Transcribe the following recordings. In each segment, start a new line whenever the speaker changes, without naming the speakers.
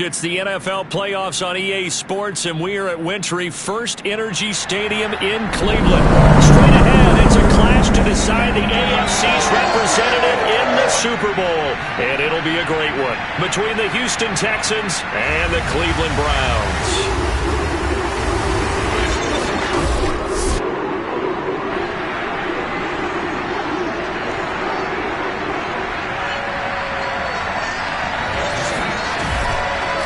It's the NFL playoffs on EA Sports, and we are at Wintry First Energy Stadium in Cleveland. Straight ahead, it's a clash to decide the AFC's representative in the Super Bowl. And it'll be a great one between the Houston Texans and the Cleveland Browns.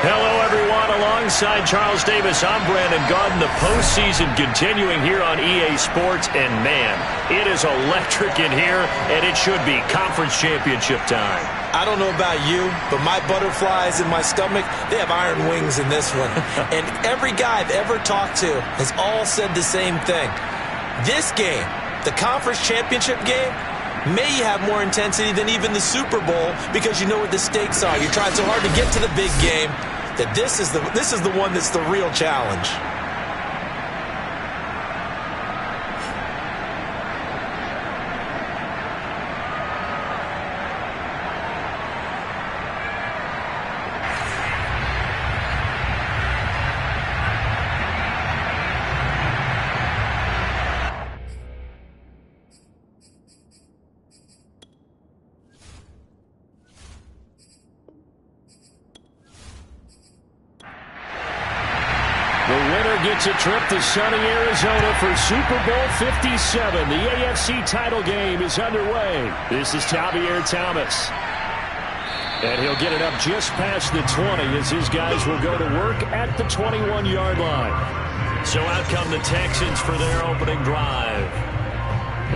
Hello, everyone. Alongside Charles Davis, I'm Brandon Gaudin. The postseason continuing here on EA Sports. And, man, it is electric in here, and it should be conference championship time.
I don't know about you, but my butterflies in my stomach, they have iron wings in this one. And every guy I've ever talked to has all said the same thing. This game, the conference championship game, may have more intensity than even the Super Bowl because you know what the stakes are. You're trying so hard to get to the big game that this is the one that's the real challenge.
Gets a trip to sunny Arizona for Super Bowl 57. The AFC title game is underway. This is Javier Thomas. And he'll get it up just past the 20 as his guys will go to work at the 21-yard line. So out come the Texans for their opening drive.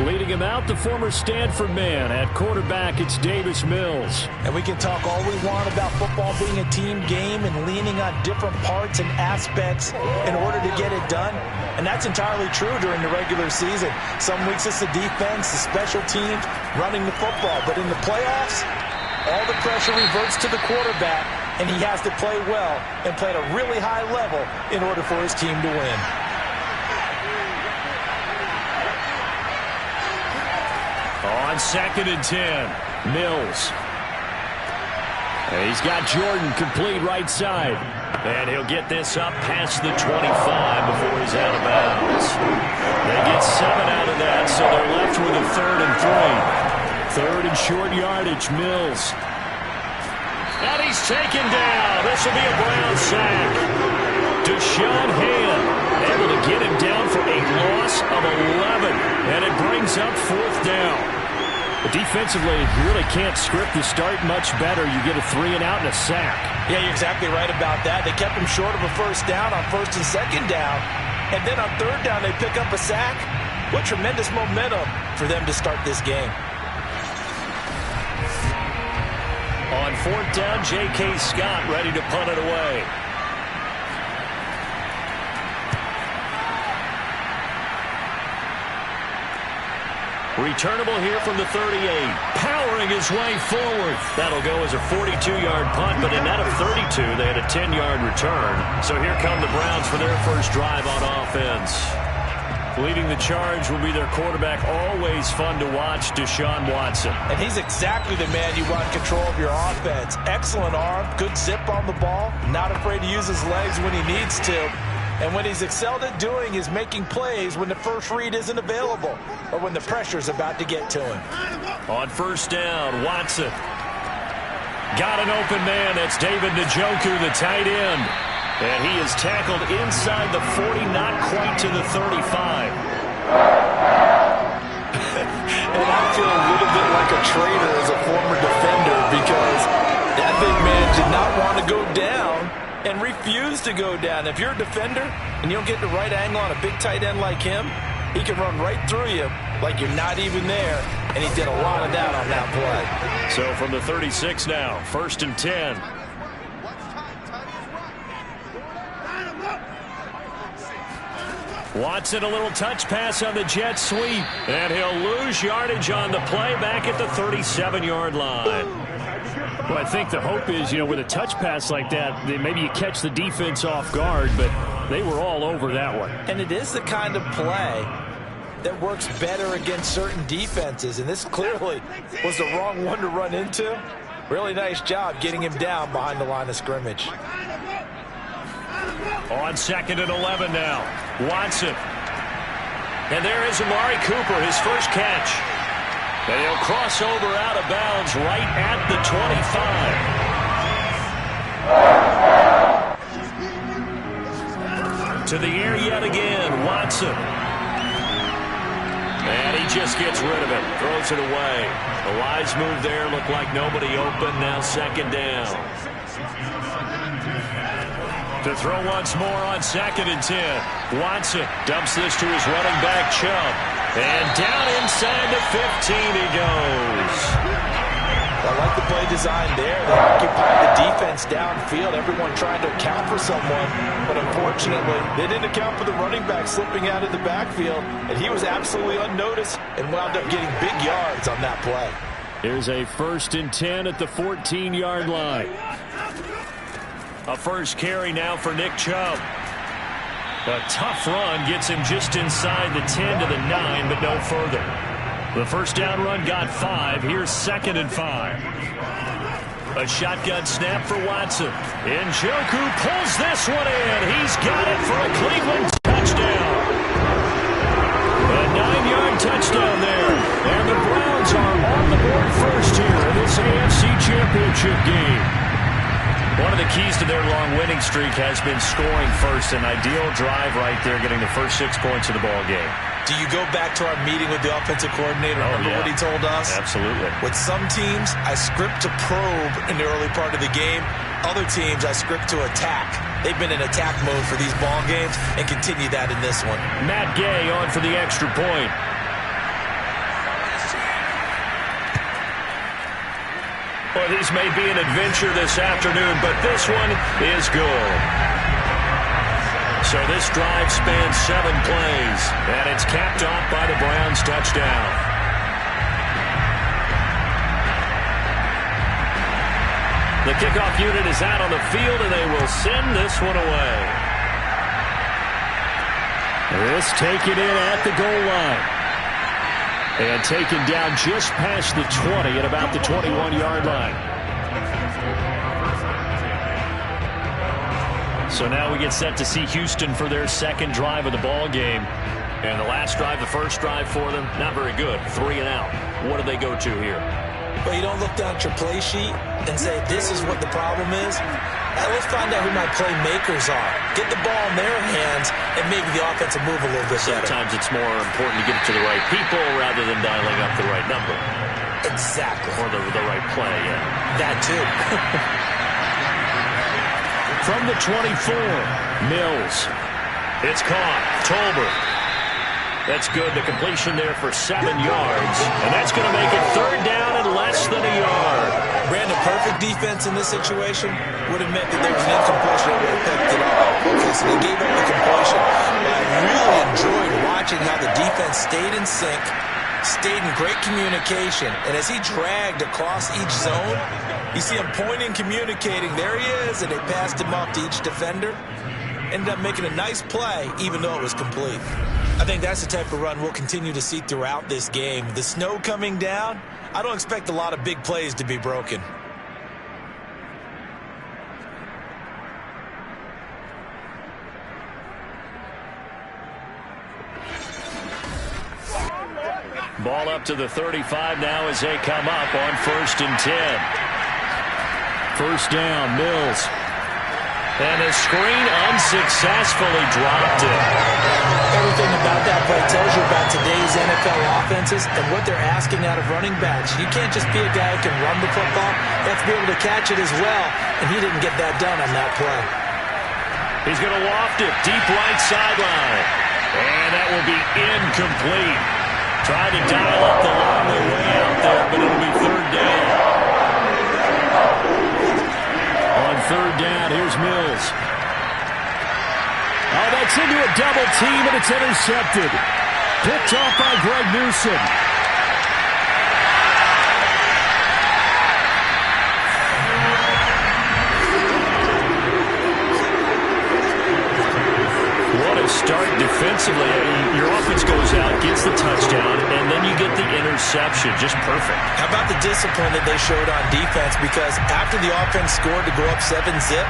Leading him out, the former Stanford man. At quarterback, it's Davis Mills.
And we can talk all we want about football being a team game and leaning on different parts and aspects in order to get it done. And that's entirely true during the regular season. Some weeks it's the defense, the special teams, running the football. But in the playoffs, all the pressure reverts to the quarterback, and he has to play well and play at a really high level in order for his team to win.
On 2nd and 10, Mills. And he's got Jordan complete right side. And he'll get this up past the 25 before he's out of bounds. They get 7 out of that, so they're left with a 3rd and 3. 3rd and short yardage, Mills. And he's taken down. This will be a Brown sack. Deshaun Hand able to get him down for a loss of 11. And it brings up 4th down. But defensively, you really can't script the start much better. You get a 3 and out and a sack.
Yeah, you're exactly right about that. They kept him short of a 1st down on 1st and 2nd down. And then on 3rd down, they pick up a sack. What tremendous momentum for them to start this game.
On 4th down, J.K. Scott ready to punt it away. Returnable here from the 38. Powering his way forward. That'll go as a 42-yard punt, but in that of 32, they had a 10-yard return. So here come the Browns for their first drive on offense. Leading the charge will be their quarterback, always fun to watch, Deshaun Watson.
And he's exactly the man you want control of your offense. Excellent arm, good zip on the ball, not afraid to use his legs when he needs to. And what he's excelled at doing is making plays when the first read isn't available or when the pressure's about to get to him.
On 1st down, Watson. Got an open man. That's David Njoku, the tight end. And he is tackled inside the 40, not quite to the 35.
And I feel a little bit like a traitor as a former defender because that big man did not want to go down and refuse to go down. If you're a defender and you don't get the right angle on a big tight end like him, he can run right through you like you're not even there, and he did a lot of that on that play.
So from the 36 now, 1st and 10. Watson, a little touch pass on the jet sweep, and he'll lose yardage on the play back at the 37-yard line. Well, I think the hope is, with a touch pass like that, maybe you catch the defense off guard, but they were all over that one.
And it is the kind of play that works better against certain defenses, and this clearly was the wrong one to run into. Really nice job getting him down behind the line of scrimmage.
On 2nd and 11 now. Watson. And there is Amari Cooper, his first catch. And he'll cross over out of bounds right at the 25. To the air yet again, Watson. And he just gets rid of it, throws it away. The wise move there, looked like nobody open, now 2nd down. To throw once more on 2nd and 10. Watson dumps this to his running back, Chubb. And down inside the 15 he goes.
I like the play design there. They occupied the defense downfield. Everyone trying to account for someone. But unfortunately, they didn't account for the running back slipping out of the backfield. And he was absolutely unnoticed and wound up getting big yards on that play.
Here's a 1st and 10 at the 14-yard line. A first carry now for Nick Chubb. A tough run gets him just inside the 10 to the 9, but no further. The first down run got 5. Here's 2nd and 5. A shotgun snap for Watson. Njoku pulls this one in. He's got it for a Cleveland touchdown. A 9-yard touchdown there. And the Browns are on the board first here in this AFC Championship game. One of the keys to their long winning streak has been scoring first. An ideal drive right there, getting the first 6 points of the ball game.
Do you go back to our meeting with the offensive coordinator? Remember what he told us?
Absolutely.
With some teams, I script to probe in the early part of the game. Other teams, I script to attack. They've been in attack mode for these ball games and continue that in this one.
Matt Gay on for the extra point. Well, these may be an adventure this afternoon, but this one is good. So this drive spans 7 plays, and it's capped off by the Browns' touchdown. The kickoff unit is out on the field, and they will send this one away. This taken in at the goal line. And taken down just past the 20 at about the 21-yard line. So now we get set to see Houston for their second drive of the ball game. And the last drive, the first drive for them, not very good. 3 and out. What do they go to here?
Well, you don't look down at your play sheet and say, this is what the problem is. Let's find out who my playmakers are. Get the ball in their hands and maybe the offense will move a little bit better.
Sometimes it's more important to get it to the right people rather than dialing up the right number.
Exactly.
Or the right play, yeah.
That too.
From the 24, Mills. It's caught. Tolbert. That's good. The completion there for 7 yards. And that's going to make it 3rd down and less than a yard.
Brandon, perfect defense in this situation would have meant that there was an incompletion that would have picked it off. Okay, so they gave up the completion. But I really enjoyed watching how the defense stayed in sync, stayed in great communication. And as he dragged across each zone, you see him pointing, communicating. There he is, and they passed him off to each defender. Ended up making a nice play, even though it was complete. I think that's the type of run we'll continue to see throughout this game. The snow coming down, I don't expect a lot of big plays to be broken.
Ball up to the 35 now as they come up on 1st and 10. First down, Mills. And the screen unsuccessfully dropped it.
Everything about that play tells you about today's NFL offenses and what they're asking out of running backs. You can't just be a guy who can run the football. You have to be able to catch it as well, and he didn't get that done on that play.
He's going to loft it deep right sideline. And that will be incomplete. Tried to dial up the long way out there, but it'll be 3rd down. On 3rd down, here's Mills. Oh, that's into a double team, and it's intercepted. Picked off by Greg Newsome. What a start defensively. offensively, your offense goes out, gets the touchdown, and then you get the interception. Just perfect.
How about the discipline that they showed on defense? Because after the offense scored to go up 7-zip,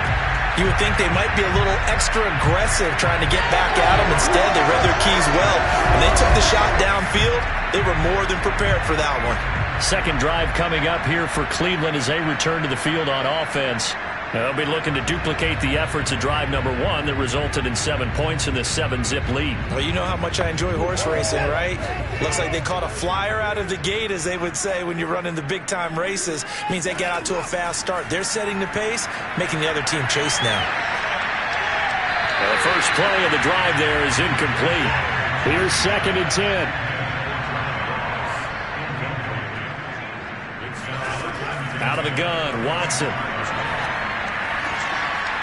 you would think they might be a little extra aggressive trying to get back at them. Instead, they read their keys well. When they took the shot downfield, they were more than prepared for that one.
Second drive coming up here for Cleveland as they return to the field on offense. They'll be looking to duplicate the efforts of drive number 1 that resulted in 7 points in this 7-zip lead.
Well, you know how much I enjoy horse racing, right? Looks like they caught a flyer out of the gate, as they would say when you're running the big-time races. Means they get out to a fast start. They're setting the pace, making the other team chase now.
Well, the first play of the drive there is incomplete. Here's 2nd and 10. Out of the gun, Watson.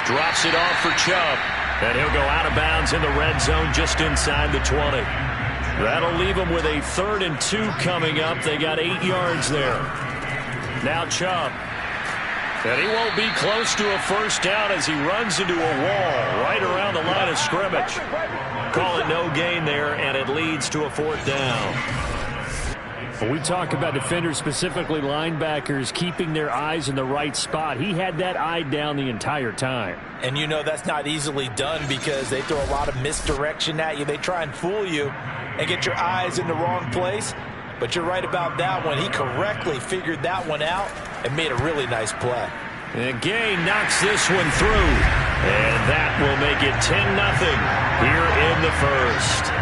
Drops it off for Chubb. And he'll go out of bounds in the red zone just inside the 20. That'll leave them with a 3rd and 2 coming up. They got 8 yards there. Now Chubb. And he won't be close to a first down as he runs into a wall right around the line of scrimmage. Call it no gain there, and it leads to a 4th down.
When we talk about defenders, specifically linebackers, keeping their eyes in the right spot, he had that eye down the entire time.
And you know that's not easily done because they throw a lot of misdirection at you. They try and fool you and get your eyes in the wrong place. But you're right about that one. He correctly figured that one out and made a really nice play.
And Gay knocks this one through. And that will make it 10-0 here in the first.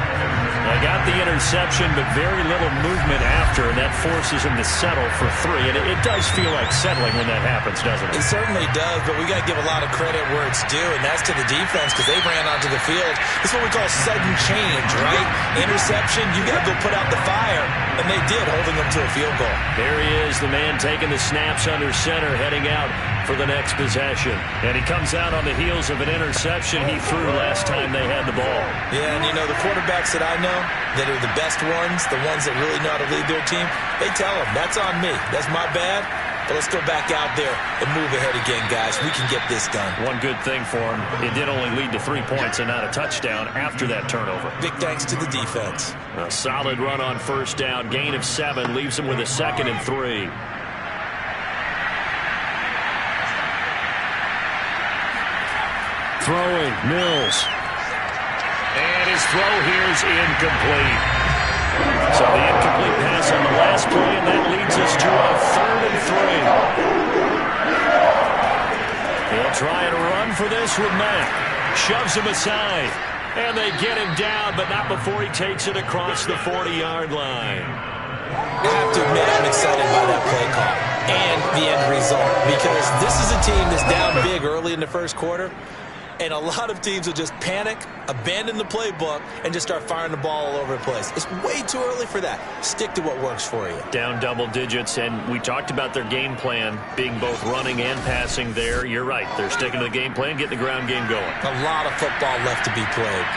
I got the interception, but very little movement after, and that forces him to settle for 3. And it does feel like settling when that happens, doesn't it?
It certainly does, but we got to give a lot of credit where it's due, and that's to the defense because they ran onto the field. This is what we call sudden change, right? Interception, you got to go put out the fire, and they did, holding them to a field goal.
There he is, the man taking the snaps under center, heading out for the next possession. And he comes out on the heels of an interception he threw last time they had the ball.
Yeah, and you know, the quarterbacks that I know that are the best ones, the ones that really know how to lead their team, they tell them, that's on me. That's my bad. But let's go back out there and move ahead again, guys. We can get this done.
One good thing for him, it did only lead to 3 points and not a touchdown after that turnover.
Big thanks to the defense.
A solid run on first down. Gain of 7 leaves him with a 2nd and 3. Throwing, Mills. And his throw here is incomplete. So the incomplete pass on the last play, and that leads us to a 3rd and 3. He'll try and run for this with Matt. Shoves him aside. And they get him down, but not before he takes it across the 40-yard line.
I have to admit I'm excited by that play call and the end result because this is a team that's down big early in the first quarter. And a lot of teams will just panic, abandon the playbook, and just start firing the ball all over the place. It's way too early for that. Stick to what works for you.
Down double digits, and we talked about their game plan being both running and passing there. You're right. They're sticking to the game plan, getting the ground game going.
A lot of football left to be played.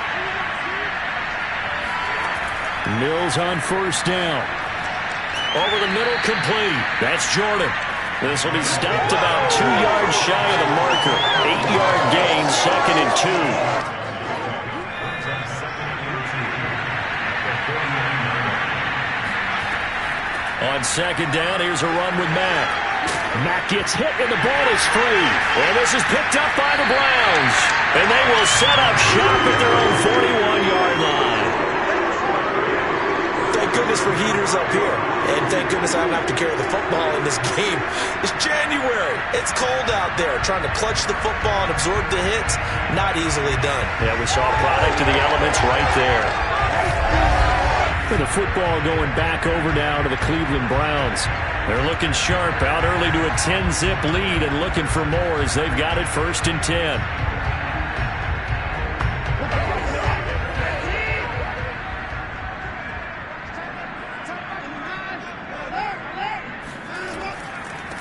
Mills on first down. Over the middle, complete. That's Jordan. This will be stopped about 2 yards shy of the marker. 8-yard gain, 2nd and 2. On 2nd down, here's a run with Mack. Mack gets hit and the ball is free. And this is picked up by the Browns. And they will set up shop at their own 41-yard line.
Thank goodness for heaters up here. And thank goodness I don't have to carry the football in this game. It's January. It's cold out there. Trying to clutch the football and absorb the hits, not easily done.
Yeah, we saw a product of the elements right there.
For the football going back over now to the Cleveland Browns.
They're looking sharp, out early to a 10-zip lead and looking for more as they've got it 1st and 10.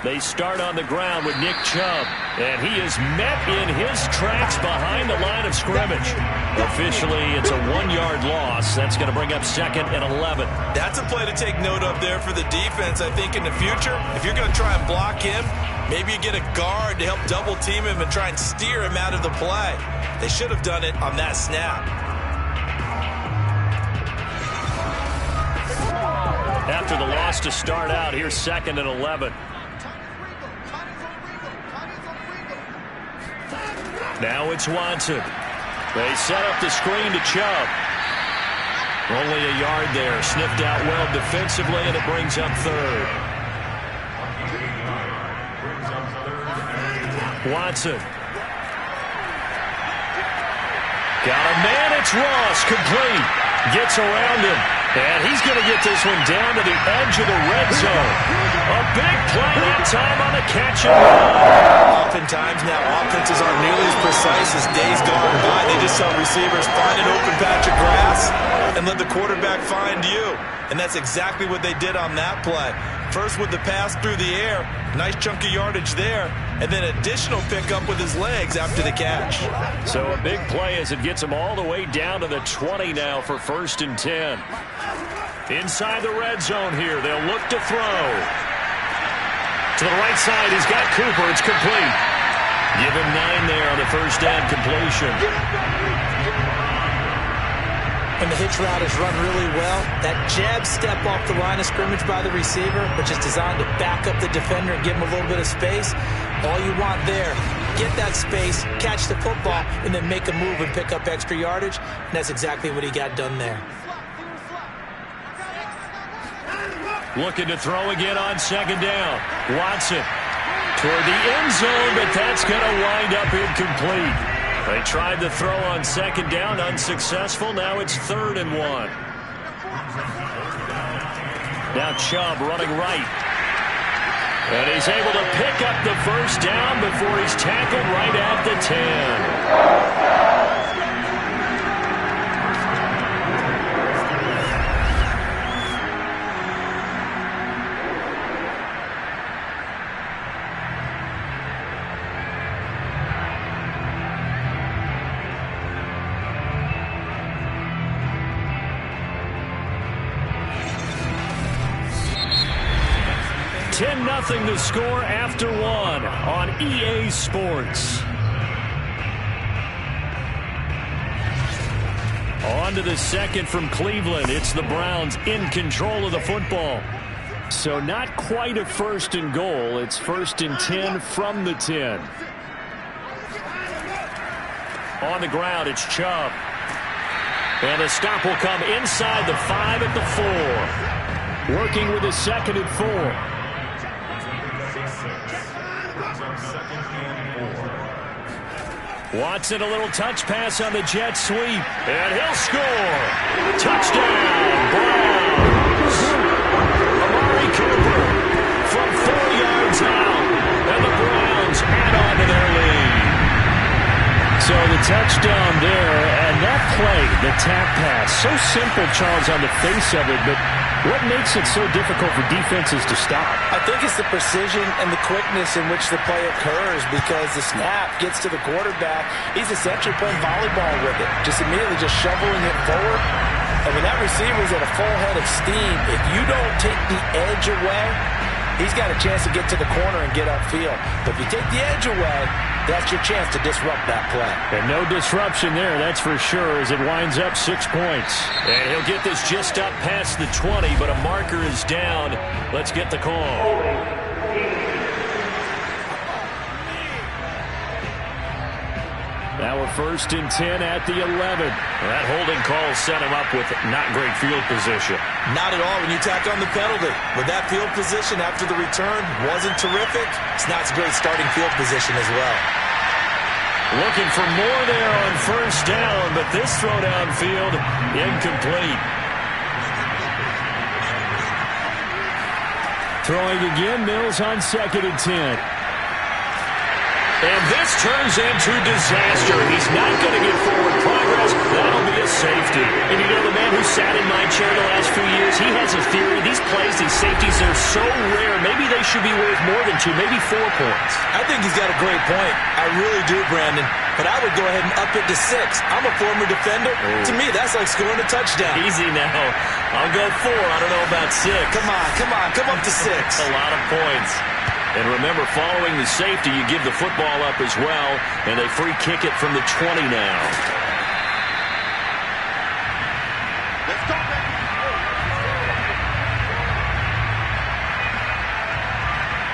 They start on the ground with Nick Chubb, and he is met in his tracks behind the line of scrimmage. Officially, it's a 1-yard loss. That's going to bring up 2nd and 11.
That's a play to take note of there for the defense. I think in the future, if you're going to try and block him, maybe you get a guard to help double team him and try and steer him out of the play. They should have done it on that snap.
after the loss to start out. Here's 2nd and 11. Now it's Watson. They set up the screen to Chubb. Only a yard there. Sniffed out well defensively, and it brings up 3rd. Watson. Got a man. It's Ross. Complete. Gets around him. And he's going to get this one down to the edge of the red zone. A big play that time on the catch and run.
Oftentimes now offenses aren't nearly as precise as days gone by. They just saw receivers find an open patch of grass and let the quarterback find you. And that's exactly what they did on that play. First with the pass through the air, nice chunk of yardage there, and then additional pickup with his legs after the catch.
So a big play as it gets him all the way down to the 20 now for 1st and 10. Inside the red zone here, they'll look to throw. To the right side, he's got Cooper. It's complete. Give him 9 there on the first down completion.
When the hitch route is run really well, that jab step off the line of scrimmage by the receiver, which is designed to back up the defender and give him a little bit of space, all you want there, get that space, catch the football, and then make a move and pick up extra yardage. And that's exactly what he got done there.
Looking to throw again on 2nd down. Watson toward the end zone, but that's going to wind up incomplete. They tried to throw on 2nd down, unsuccessful. Now it's 3rd and 1. Now Chubb running right. And he's able to pick up the first down before he's tackled right at the 10. 10-0 the score after 1 on EA Sports. On to the 2nd from Cleveland. It's the Browns in control of the football. So not quite a 1st and goal. It's 1st and 10 from the 10. On the ground, it's Chubb. And the stop will come inside the 5 at the 4. Working with a 2nd and 4. Watson, a little touch pass on the jet sweep, and he'll score. Touchdown, Browns. Amari Cooper from 4 yards out, and the Browns add on to their lead.
So the touchdown there, and that play, the tap pass, so simple, Charles, on the face of it, but what makes it so difficult for defenses to stop?
I think it's the precision and the quickness in which the play occurs, because the snap gets to the quarterback. He's essentially playing volleyball with it, just immediately just shoveling it forward. And when that receiver's at a full head of steam, if you don't take the edge away, he's got a chance to get to the corner and get upfield. But if you take the edge away, that's your chance to disrupt that play.
And no disruption there, that's for sure, as it winds up 6 points.
And he'll get this just up past the 20, but a marker is down. Let's get the call.
Now we're 1st and 10 at the 11.
That holding call set him up with not great field position.
Not at all when you tack on the penalty. With that field position after the return wasn't terrific, it's not a great starting field position as well.
Looking for more there on 1st down, but this throw downfield incomplete.
Throwing again, Mills on 2nd and 10.
And this turns into disaster. He's not going to get forward progress. That'll be a safety. And you know, the man who sat in my chair the last few years, he has a theory. These plays, these safeties, they're so rare. Maybe they should be worth more than 2, maybe 4 points.
I think he's got a great point. I really do, Brandon. But I would go ahead and up it to 6. I'm a former defender. To me, that's like scoring a touchdown.
Easy now. I'll go 4. I don't know about 6.
Come on. Come up to 6.
A lot of points. And remember, following the safety, you give the football up as well, and they free kick it from the 20 now.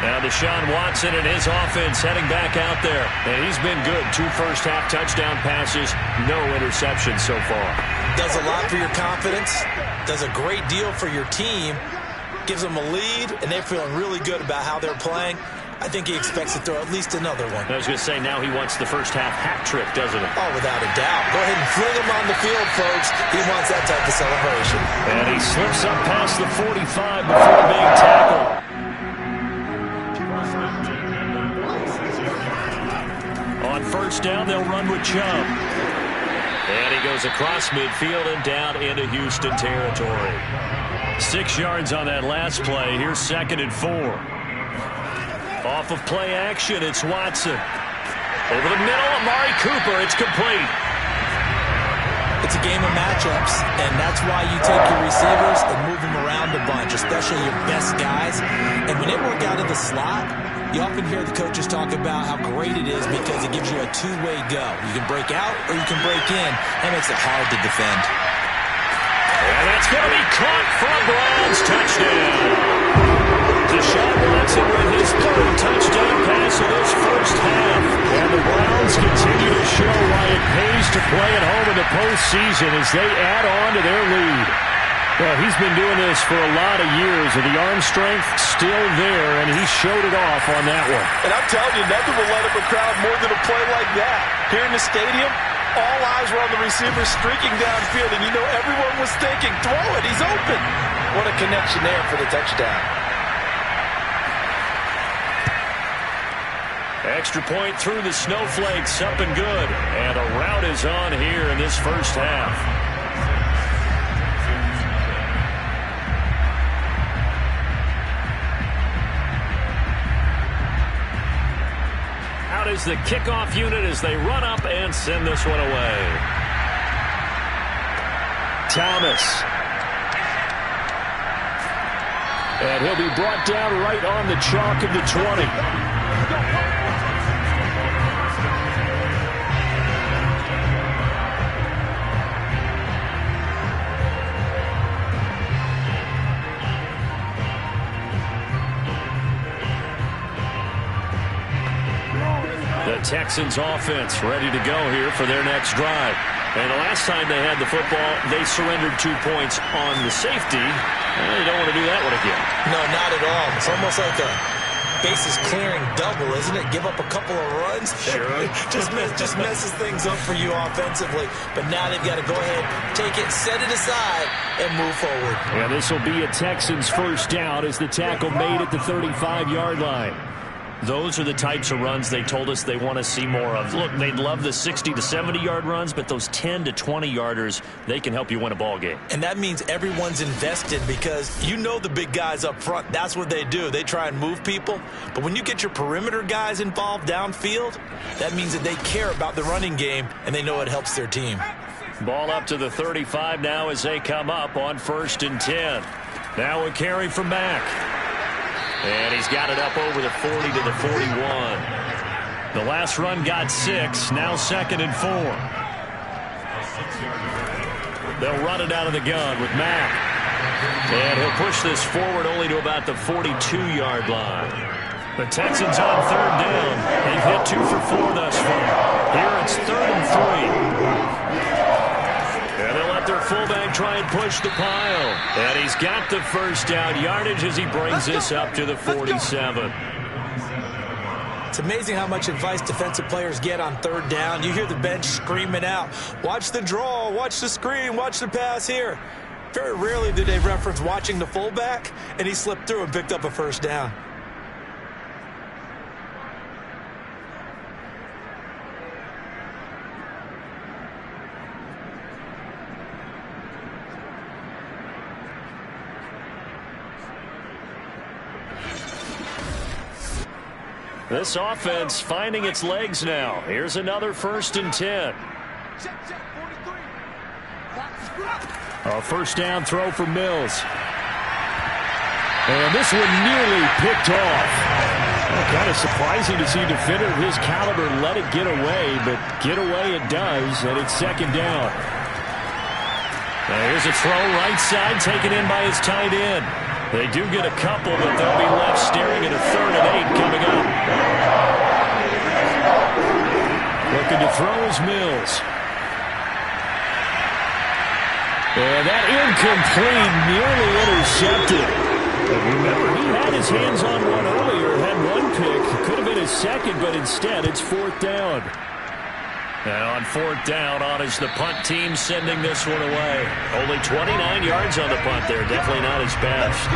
Now Deshaun Watson and his offense heading back out there. And he's been good. 2 first-half touchdown passes, no interceptions so far.
Does a lot for your confidence. Does a great deal for your team. Gives them a lead, and they're feeling really good about how they're playing. I think he expects to throw at least another one.
I was going to say, now he wants the first-half hat trick, doesn't he?
Oh, without a doubt. Go ahead and fling him on the field, folks. He wants that type of celebration.
And he slips up past the 45 before being tackled. On first down, they'll run with Chubb. And he goes across midfield and down into Houston territory. 6 yards on that last play. Here's 2nd and 4. Off of play action, it's Watson. Over the middle, Amari Cooper. It's complete.
It's a game of matchups, and that's why you take your receivers and move them around a bunch, especially your best guys. And when they work out of the slot, you often hear the coaches talk about how great it is because it gives you a two-way go. You can break out or you can break in. That makes it hard to defend.
And that's going to be caught for a Browns touchdown. Deshaun Watson with his 3rd touchdown pass of this first half. And the Browns continue to show why it pays to play at home in the postseason as they add on to their lead. Well, he's been doing this for a lot of years, and the arm strength still there, and he showed it off on that one.
And I'm telling you, nothing will let up a crowd more than a play like that. Here in the stadium, all eyes were on the receiver streaking downfield, and you know everyone was thinking, throw it, he's open. What a connection there for the touchdown.
Extra point through the snowflakes, up and good. And a rout is on here in this first half. Out is the kickoff unit as they run up and send this one away. Thomas. And he'll be brought down right on the chalk of the 20. The Texans offense ready to go here for their next drive. And the last time they had the football, they surrendered 2 points on the safety. And they don't want to do that one again.
No, not at all. It's almost like a bases clearing double, isn't it? Give up a couple of runs.
Sure.
just messes things up for you offensively. But now they've got to go ahead, take it, set it aside, and move forward.
Yeah, this will be a Texans first down as the tackle made at the 35-yard line.
Those are the types of runs they told us they want to see more of. Look, they'd love the 60 to 70-yard runs, but those 10 to 20-yarders, they can help you win a ball game.
And that means everyone's invested because you know the big guys up front. That's what they do. They try and move people. But when you get your perimeter guys involved downfield, that means that they care about the running game, and they know it helps their team.
Ball up to the 35 now as they come up on 1st and 10. Now a carry from Mack. And he's got it up over the 40 to the 41. The last run got 6. Now 2nd and 4. They'll run it out of the gun with Mack. And he'll push this forward only to about the 42-yard line. The Texans on 3rd down. They've hit 2 for 4 thus far. Here it's 3rd and 3. And they'll let their fullback try and push the pile. And he's got the first down yardage as he brings this up to the 47.
It's amazing how much advice defensive players get on 3rd down. You hear the bench screaming out, watch the draw, watch the screen, watch the pass here. Very rarely do they reference watching the fullback, and he slipped through and picked up a first down.
This offense finding its legs now. Here's another 1st and 10.
A first down throw for Mills. And this one nearly picked off. Kind of surprising to see a defender of his caliber let it get away, but get away it does, and it's 2nd down.
Now here's a throw right side taken in by his tight end. They do get a couple, but they'll be left staring at a 3rd and 8 coming up. Looking to throw is Mills. And that incomplete, nearly intercepted. But remember, he had his hands on one earlier, had one pick. Could have been his second, but instead it's 4th down. And on 4th down, on is the punt team sending this one away. Only 29 yards on the punt there. Definitely not his best.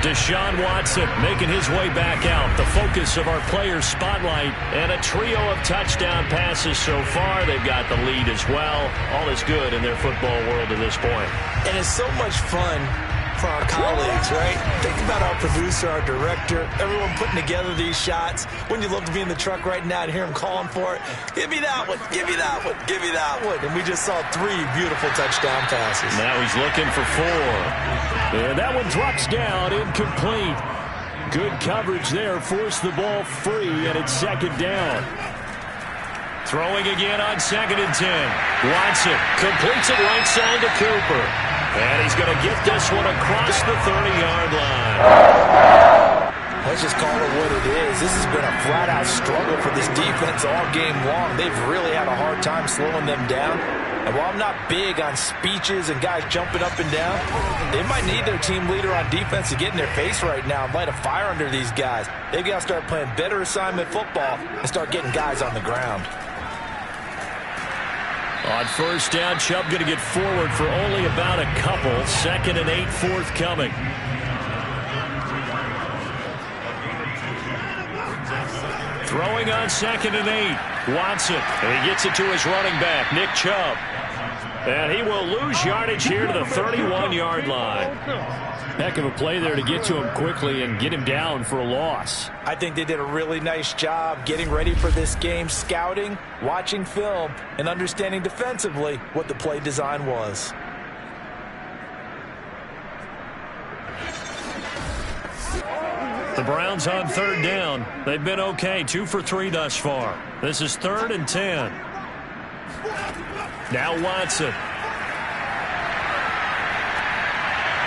Deshaun Watson making his way back out. The focus of our players' spotlight. And a trio of touchdown passes so far. They've got the lead as well. All is good in their football world at this point.
And it's so much fun for our colleagues, right? Think about our producer, our director, everyone putting together these shots. Wouldn't you love to be in the truck right now and hear him calling for it? Give me that one, give me that one, give me that one. And we just saw 3 beautiful touchdown passes.
Now he's looking for 4. And that one drops down, incomplete. Good coverage there, forced the ball free, and it's 2nd down. Throwing again on 2nd and 10. Watson completes it right side to Cooper. And he's going to get this one across the 30-yard line.
Let's just call it what it is. This has been a flat-out struggle for this defense all game long. They've really had a hard time slowing them down. And while I'm not big on speeches and guys jumping up and down, they might need their team leader on defense to get in their face right now and light a fire under these guys. They've got to start playing better assignment football and start getting guys on the ground.
On 1st down, Chubb going to get forward for only about a couple. 2nd and 8 forthcoming. Throwing on 2nd and 8. Watson. And he gets it to his running back, Nick Chubb. And he will lose yardage here to the 31-yard line.
Heck of a play there to get to him quickly and get him down for a loss.
I think they did a really nice job getting ready for this game, scouting, watching film, and understanding defensively what the play design was.
The Browns on 3rd down. They've been okay, 2 for 3 thus far. This is 3rd and 10. Now Watson.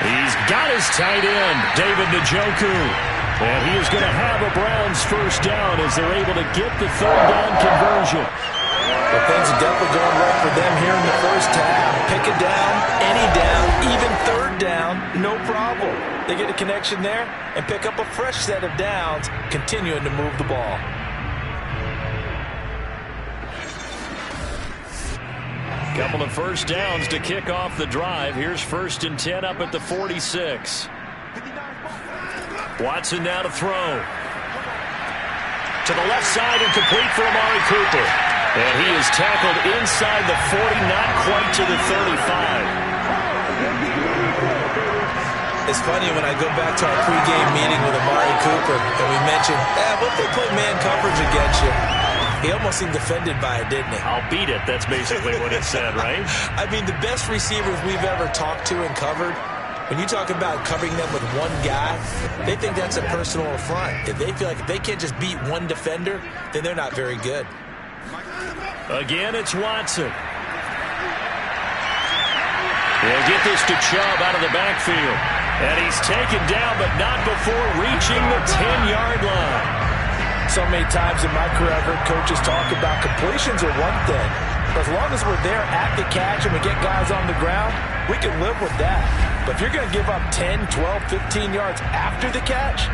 He's got his tight end, David Njoku. And he is going to have a Browns 1st down as they're able to get the 3rd down conversion.
Well, things are definitely going right for them here in the 1st half. Pick a down, any down, even 3rd down, no problem. They get a connection there and pick up a fresh set of downs, continuing to move the ball.
Couple of 1st downs to kick off the drive. Here's 1st and 10 up at the 46. Watson now to throw. To the left side and complete for Amari Cooper. And he is tackled inside the 40, not quite to the 35.
It's funny when I go back to our pregame meeting with Amari Cooper and we mentioned, what if they play man coverage against you? He almost seemed offended by it, didn't he?
I'll beat it. That's basically what it said, right?
I mean, the best receivers we've ever talked to and covered, when you talk about covering them with one guy, they think that's a personal affront. If they feel like if they can't just beat one defender, then they're not very good.
Again, it's Watson. He'll get this to Chubb out of the backfield. And he's taken down, but not before reaching the 10-yard line.
So many times in my career, I've heard coaches talk about completions are one thing. But as long as we're there at the catch and we get guys on the ground, we can live with that. But if you're going to give up 10, 12, 15 yards after the catch,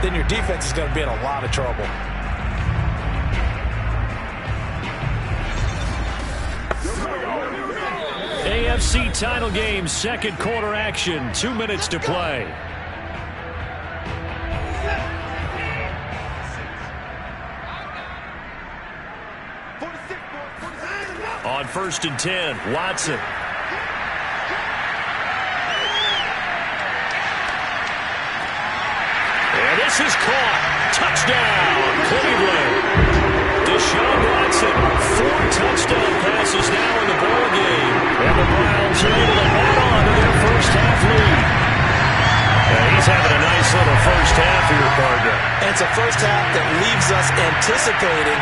then your defense is going to be in a lot of trouble.
AFC title game, 2nd quarter action, 2 minutes to play. On 1st and 10, Watson. And this is caught. Touchdown, Cleveland. Deshaun Watson, 4 touchdown passes now in the ball game. And the Browns are able to add on to their 1st half lead. And he's having a nice little 1st half here, partner.
And it's a 1st half that leaves us anticipating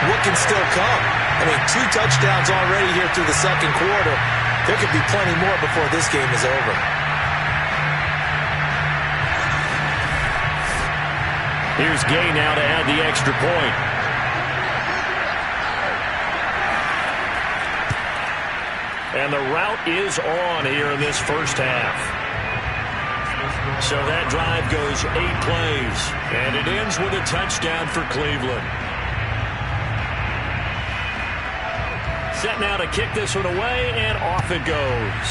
what can still come. I mean, 2 touchdowns already here through the 2nd quarter. There could be plenty more before this game is over.
Here's Gay now to add the extra point. And the route is on here in this first half. So that drive goes 8 plays. And it ends with a touchdown for Cleveland. Set now to kick this one away, and off it goes.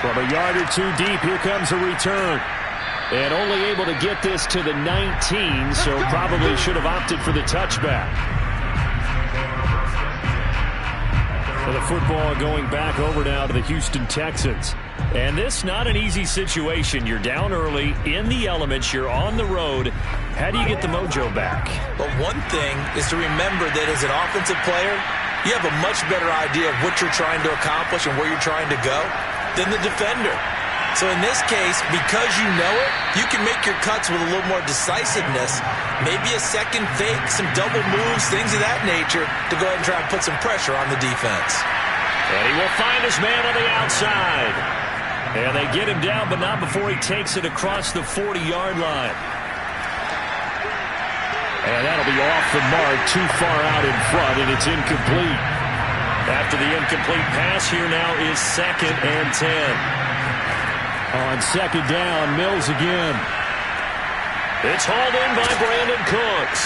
From a yard or two deep, here comes a return. And only able to get this to the 19, so probably should have opted for the touchback. For the football going back over now to the Houston Texans. And this not an easy situation. You're down early, in the elements, you're on the road. How do you get the mojo back?
Well, one thing is to remember that as an offensive player, you have a much better idea of what you're trying to accomplish and where you're trying to go than the defender. So in this case, because you know it, you can make your cuts with a little more decisiveness, maybe a second fake, some double moves, things of that nature, to go ahead and try and put some pressure on the defense.
And he will find his man on the outside. And they get him down, but not before he takes it across the 40-yard line. And that'll be off the mark, too far out in front, and it's incomplete. After the incomplete pass, here now is 2nd and 10. On 2nd down, Mills again. It's hauled in by Brandon Cooks.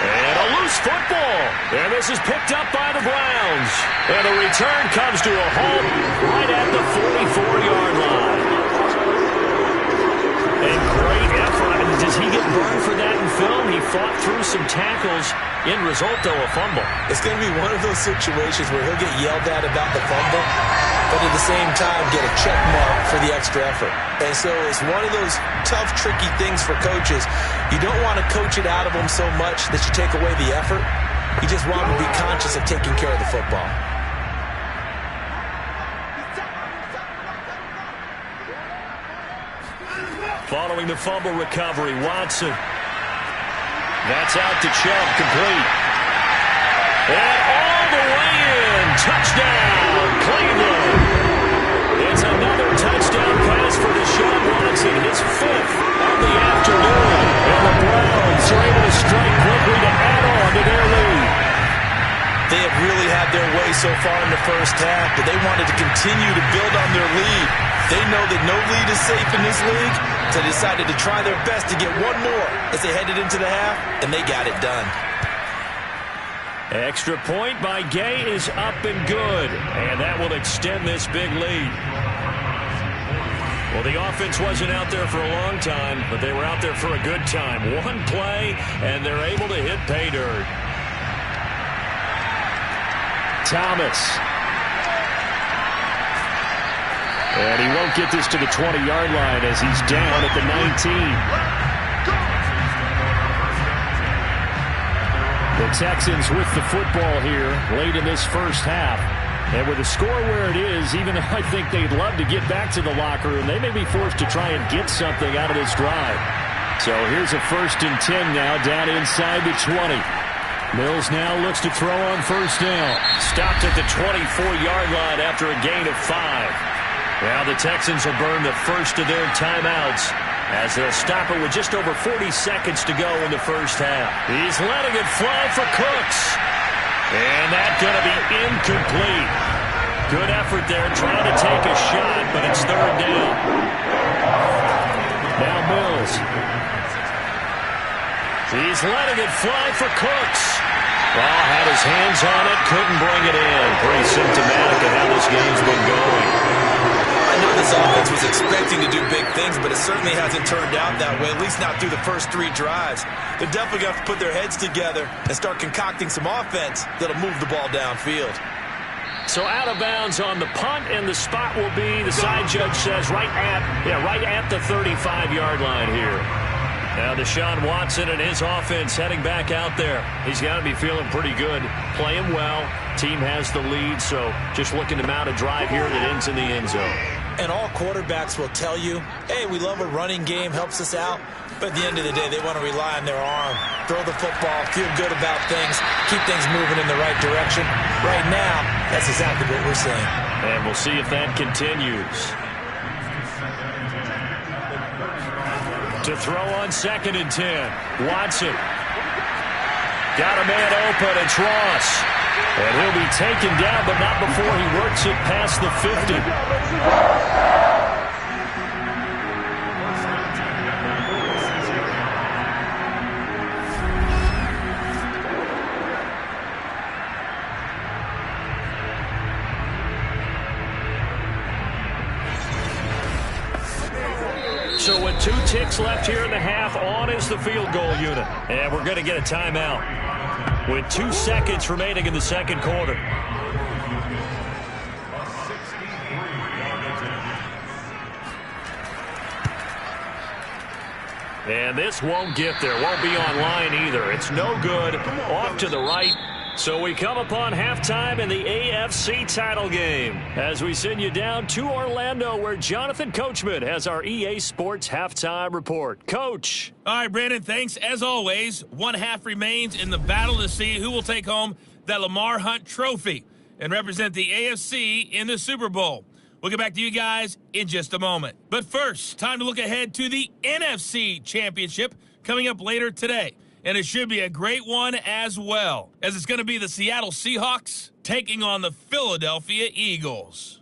And a loose football. And this is picked up by the Browns. And the return comes to a halt right at the 44-yard line. A great effort. And does he get burned for that in film? He fought through some tackles. End result, though, a fumble.
It's going to be one of those situations where he'll get yelled at about the fumble, but at the same time get a check mark for the extra effort. And so it's one of those tough, tricky things for coaches. You don't want to coach it out of them so much that you take away the effort. You just want them to be conscious of taking care of the football.
Following the fumble recovery, Watson. That's out to Chubb, complete. And all the way in. Touchdown, Cleveland. It's another touchdown pass for Deshaun Watson, his 5th of the afternoon. And the Browns are able to strike quickly to add on to their lead.
They have really had their way so far in the first half, but they wanted to continue to build on their lead. They know that no lead is safe in this league, so they decided to try their best to get one more as they headed into the half, and they got it done.
Extra point by Gay is up and good, and that will extend this big lead. Well, the offense wasn't out there for a long time, but they were out there for a good time. One play, and they're able to hit pay dirt. Thomas. And he won't get this to the 20-yard line as he's down at the 19. The Texans with the football here late in this first half. And with the score where it is, even though I think they'd love to get back to the locker room, they may be forced to try and get something out of this drive. So here's a 1st and 10 now down inside the 20. Mills now looks to throw on 1st down. Stopped at the 24-yard line after a gain of 5. Now the Texans will burn the first of their timeouts as they'll stop it with just over 40 seconds to go in the first half. He's letting it fly for Cooks. And that's going to be incomplete. Good effort there trying to take a shot, but it's 3rd down. Now Mills. He's letting it fly for Cooks. Had his hands on it, couldn't bring it in. Pretty symptomatic of how this game's been going.
I know this offense was expecting to do big things, but it certainly hasn't turned out that way, at least not through the first 3 drives. They're definitely going to have to put their heads together and start concocting some offense that'll move the ball downfield.
So out of bounds on the punt, and the spot will be, the side judge says, right at the 35-yard line here. Now Deshaun Watson and his offense heading back out there. He's got to be feeling pretty good, playing well. Team has the lead, so just looking to mount a drive here that ends in the end zone.
And all quarterbacks will tell you, hey, we love a running game, helps us out. But at the end of the day, they want to rely on their arm, throw the football, feel good about things, keep things moving in the right direction. Right now, that's exactly what we're seeing.
And we'll see if that continues. To throw on 2nd and 10. Watson. Got a man open. It's Ross. And he'll be taken down, but not before he works it past the 50. So with 2 ticks left here in the half, on is the field goal unit. And we're going to get a timeout with 2 seconds remaining in the second quarter. And this won't get there. Won't be online either. It's no good. Off to the right. So we come upon halftime in the AFC title game as we send you down to Orlando, where Jonathan Coachman has our EA Sports halftime report. Coach.
All right, Brandon, thanks. As always, 1 half remains in the battle to see who will take home that Lamar Hunt trophy and represent the AFC in the Super Bowl. We'll get back to you guys in just a moment. But first, time to look ahead to the NFC Championship coming up later today. And it should be a great one as well, as it's going to be the Seattle Seahawks taking on the Philadelphia Eagles.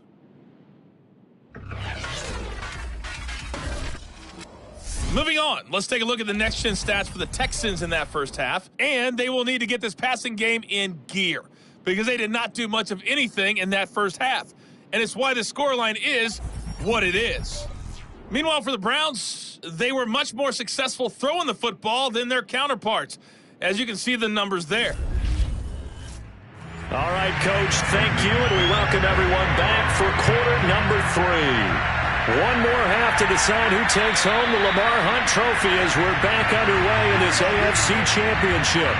Moving on, let's take a look at the next-gen stats for the Texans in that first half. And they will need to get this passing game in gear because they did not do much of anything in that first half. And it's why the scoreline is what it is. Meanwhile, for the Browns, they were much more successful throwing the football than their counterparts, as you can see the numbers there.
All right, Coach, thank you, and we welcome everyone back for quarter number 3. One more half to decide who takes home the Lamar Hunt trophy as we're back underway in this AFC Championship.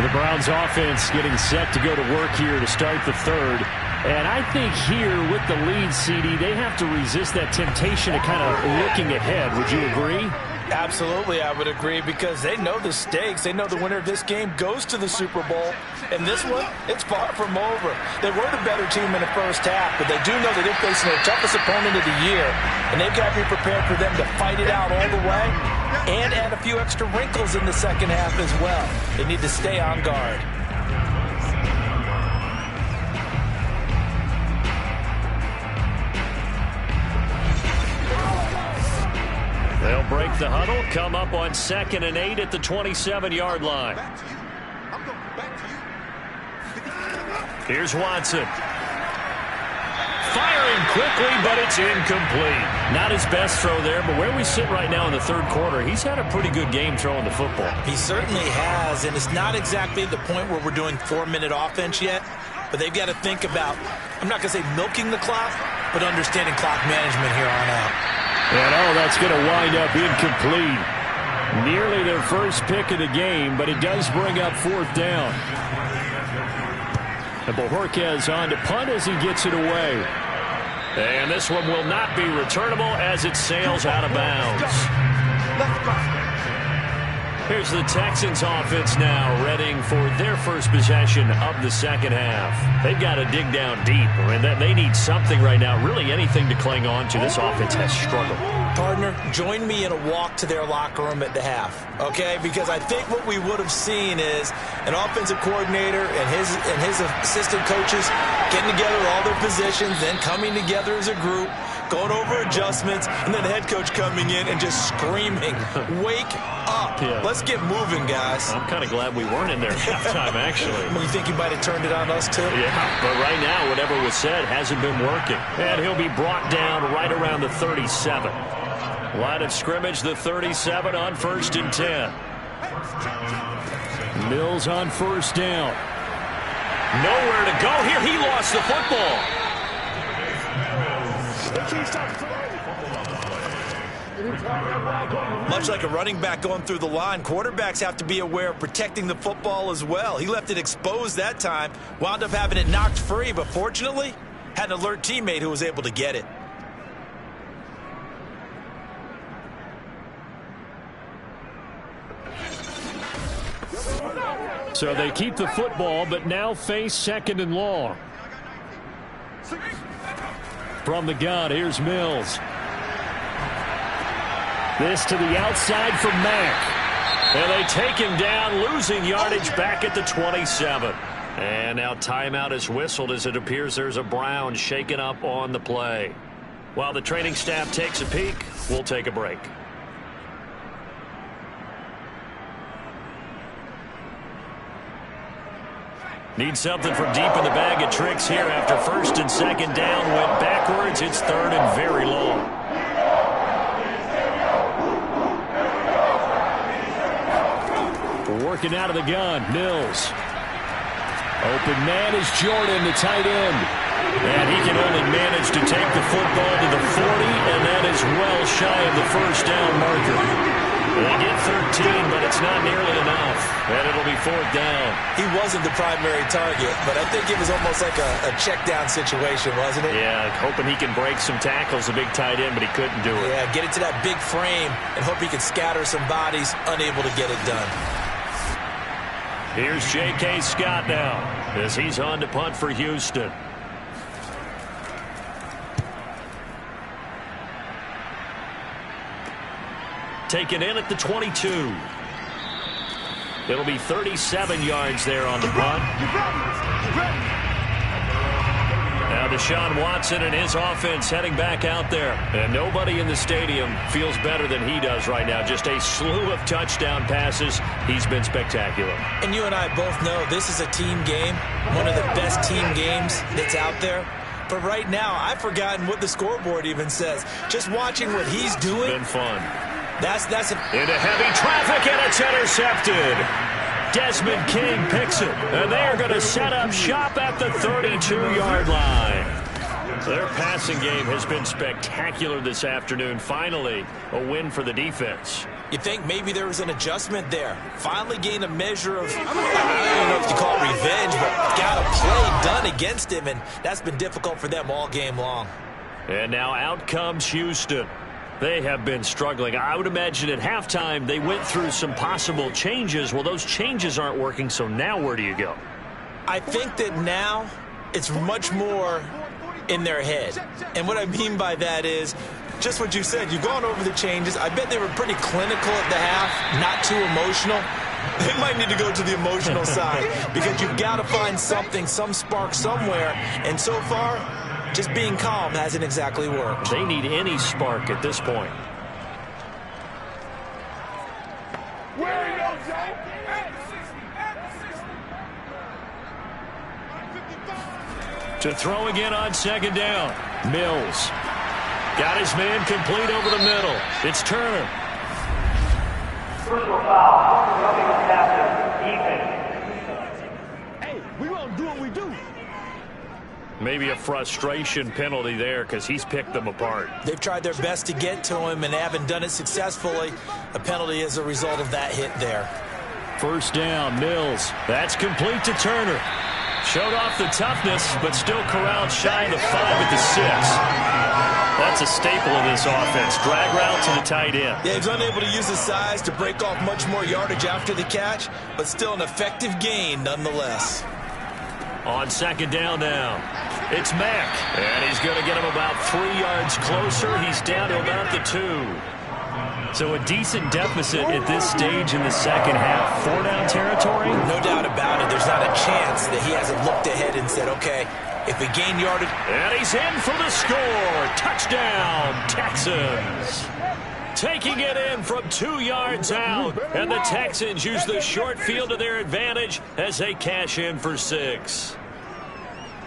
The Browns offense getting set to go to work here to start the third. And I think here with the lead, CD, they have to resist that temptation of kind of looking ahead. Would you agree?
Absolutely, I would agree, because they know the stakes. They know the winner of this game goes to the Super Bowl. And this one, it's far from over. They were the better team in the first half, but they do know that they're facing their toughest opponent of the year. And they've got to be prepared for them to fight it out all the way and add a few extra wrinkles in the second half as well. They need to stay on guard.
They'll break the huddle, come up on 2nd and 8 at the 27-yard line. Here's Watson. Firing quickly, but it's incomplete. Not his best throw there, but where we sit right now in the third quarter, he's had a pretty good game throwing the football.
He certainly has, and it's not exactly the point where we're doing 4-minute offense yet, but they've got to think about, I'm not going to say milking the clock, but understanding clock management here on out.
And that's going to wind up incomplete. Nearly their first pick of the game, but it does bring up 4th down. And Bojorquez on to punt as he gets it away. And this one will not be returnable as it sails out of bounds. Here's the Texans offense now, readying for their first possession of the second half. They've got to dig down deep, and they need something right now, really anything to cling on to. This offense has struggled.
Partner, join me in a walk to their locker room at the half, okay? Because I think what we would have seen is an offensive coordinator and his assistant coaches getting together all their positions, then coming together as a group, going over adjustments, and then the head coach coming in and just screaming, wake up. Yeah. Let's get moving, guys.
I'm kind of glad we weren't in there at halftime, actually.
You think he might have turned it on us, too?
Yeah, but right now, whatever was said hasn't been working. And he'll be brought down right around the 37. Line of scrimmage, the 37 on 1st and 10. Mills on 1st down. Nowhere to go here. He lost the football.
Much like a running back going through the line, quarterbacks have to be aware of protecting the football as well. He left it exposed that time, wound up having it knocked free, but fortunately, had an alert teammate who was able to get it.
So they keep the football, but now face 2nd and long. From the gun, here's Mills.
This to the outside for Mack.
And they take him down, losing yardage back at the 27. And now timeout is whistled as it appears there's a Brown shaken up on the play. While the training staff takes a peek, we'll take a break. Need something from deep in the bag of tricks here after first and second down went backwards. It's third and very long.
Working out of the gun, Mills. Open man is Jordan, the tight end.
And he can only manage to take the football to the 40, and that is well shy of the first down marker. They get 13, but it's not nearly enough. And it'll be fourth down.
He wasn't the primary target, but I think it was almost like a check down situation, wasn't it?
Yeah, hoping he can break some tackles, a big tight end, but he couldn't do it.
Yeah, get it to that big frame and hope he can scatter some bodies, unable to get it done.
Here's J.K. Scott now as he's on to punt for Houston. Taken in at the 22. It'll be 37 yards there on the punt. Now Deshaun Watson and his offense heading back out there. And nobody in the stadium feels better than he does right now. Just a slew of touchdown passes. He's been spectacular.
And you and I both know this is a team game, one of the best team games that's out there. But right now, I've forgotten what the scoreboard even says. Just watching what he's doing.
Been fun.
That's
into heavy traffic, and it's intercepted. Desmond King picks it, and they are going to set up shop at the 32-yard line. Their passing game has been spectacular this afternoon. Finally, a win for the defense.
You think maybe there was an adjustment there. Finally gained a measure of, I don't know if you call it revenge, but got a play done against him, and that's been difficult for them all game long.
And now out comes Houston. They have been struggling. I would imagine at halftime they went through some possible changes. Well, those changes aren't working, so now where do you go?
I think that now it's much more in their head. And what I mean by that is just what you said. You've gone over the changes. I bet they were pretty clinical at the half, not too emotional. They might need to go to the emotional side because you've got to find something, some spark somewhere. And so far, just being calm hasn't exactly worked.
They need any spark at this point. To throw again on second down. Mills. Got his man complete over the middle. It's Turner.
Personal foul. Running the captain.
Hey, we won't do what we do.
Maybe a frustration penalty there because he's picked them apart.
They've tried their best to get to him and haven't done it successfully. A penalty as a result of that hit there.
First down, Mills.
That's complete to Turner. Showed off the toughness, but still corralled shy of the 5 at the 6. That's a staple of this offense. Drag route to the tight end.
Yeah, he's unable to use his size to break off much more yardage after the catch, but still an effective gain nonetheless.
On second down now, it's Mack. And he's going to get him about 3 yards closer. He's down to about the 2.
So a decent deficit at this stage in the second half. 4-down territory?
No doubt about it. There's not a chance that he hasn't looked ahead and said, okay, if we gain yardage.
And he's in for the score. Touchdown, Texans. Taking it in from 2 yards out. And the Texans use the short field to their advantage as they cash in for 6.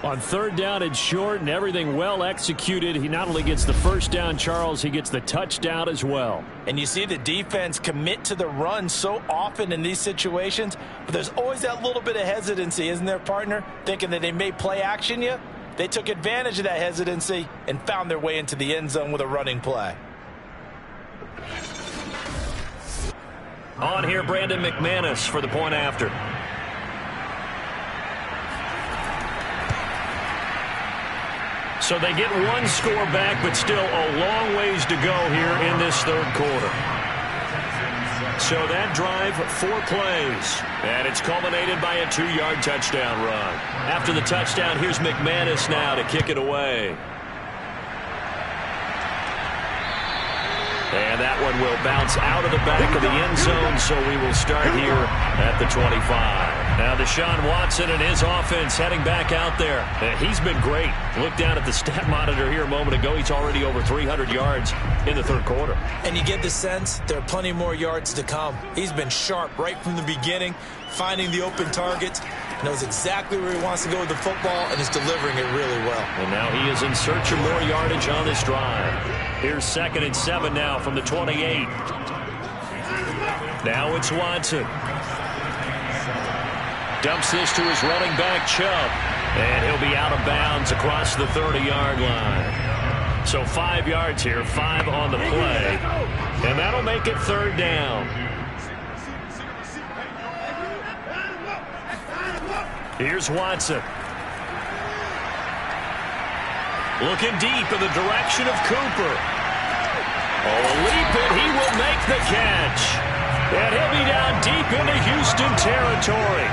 On third down and short and everything well executed, he not only gets the first down, Charles, he gets the touchdown as well.
And you see the defense commit to the run so often in these situations, but there's always that little bit of hesitancy, isn't there, partner? Thinking that they may play action you. They took advantage of that hesitancy and found their way into the end zone with a running play.
On here, Brandon McManus for the point after. So they get one score back, but still a long ways to go here in this third quarter. So that drive, 4 plays. And it's culminated by a 2-yard touchdown run. After the touchdown, here's McManus now to kick it away. And that one will bounce out of the back of the end zone, so we will start here at the 25. Now Deshaun Watson and his offense heading back out there. He's been great. Look down at the stat monitor here a moment ago. He's already over 300 yards in the third quarter.
And you get the sense there are plenty more yards to come. He's been sharp right from the beginning, finding the open targets, knows exactly where he wants to go with the football, and is delivering it really well.
And now he is in search of more yardage on this drive. Here's 2nd and 7 now from the 28. Now it's Watson. Dumps this to his running back, Chubb. And he'll be out of bounds across the 30-yard line. So 5 yards here, 5 on the play. And that'll make it 3rd down. Here's Watson. Looking deep in the direction of Cooper. Oh, leap it. He will make the catch. And he'll be down deep into Houston territory.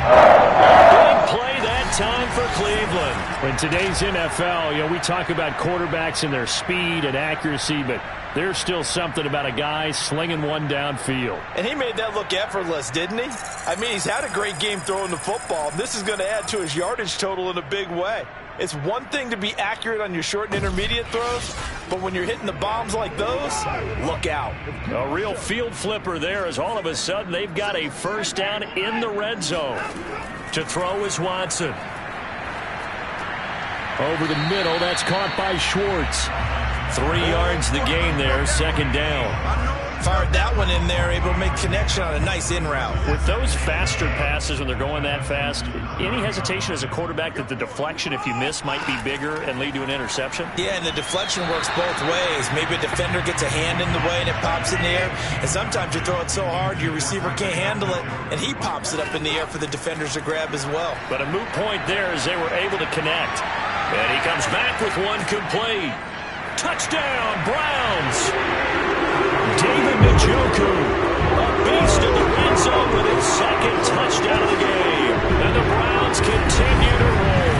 Big play that time for Cleveland.
In today's NFL, we talk about quarterbacks and their speed and accuracy, but there's still something about a guy slinging one downfield.
And he made that look effortless, didn't he? I mean, he's had a great game throwing the football. This is going to add to his yardage total in a big way. It's one thing to be accurate on your short and intermediate throws, but when you're hitting the bombs like those, look out.
A real field flipper there as all of a sudden they've got a first down in the red zone. To throw is Watson.
Over the middle, that's caught by Schwartz.
3 yards the gain there, 2nd down.
Fired that one in there, able to make connection on a nice in route.
With those faster passes when they're going that fast, any hesitation as a quarterback that the deflection, if you miss, might be bigger and lead to an interception?
Yeah, and the deflection works both ways. Maybe a defender gets a hand in the way and it pops in the air. And sometimes you throw it so hard your receiver can't handle it, and he pops it up in the air for the defenders to grab as well.
But a moot point there as they were able to connect. And he comes back with one complete. Touchdown, Browns! David Njoku, a beast in the red zone with his 2nd touchdown of the game. And the Browns continue to roll.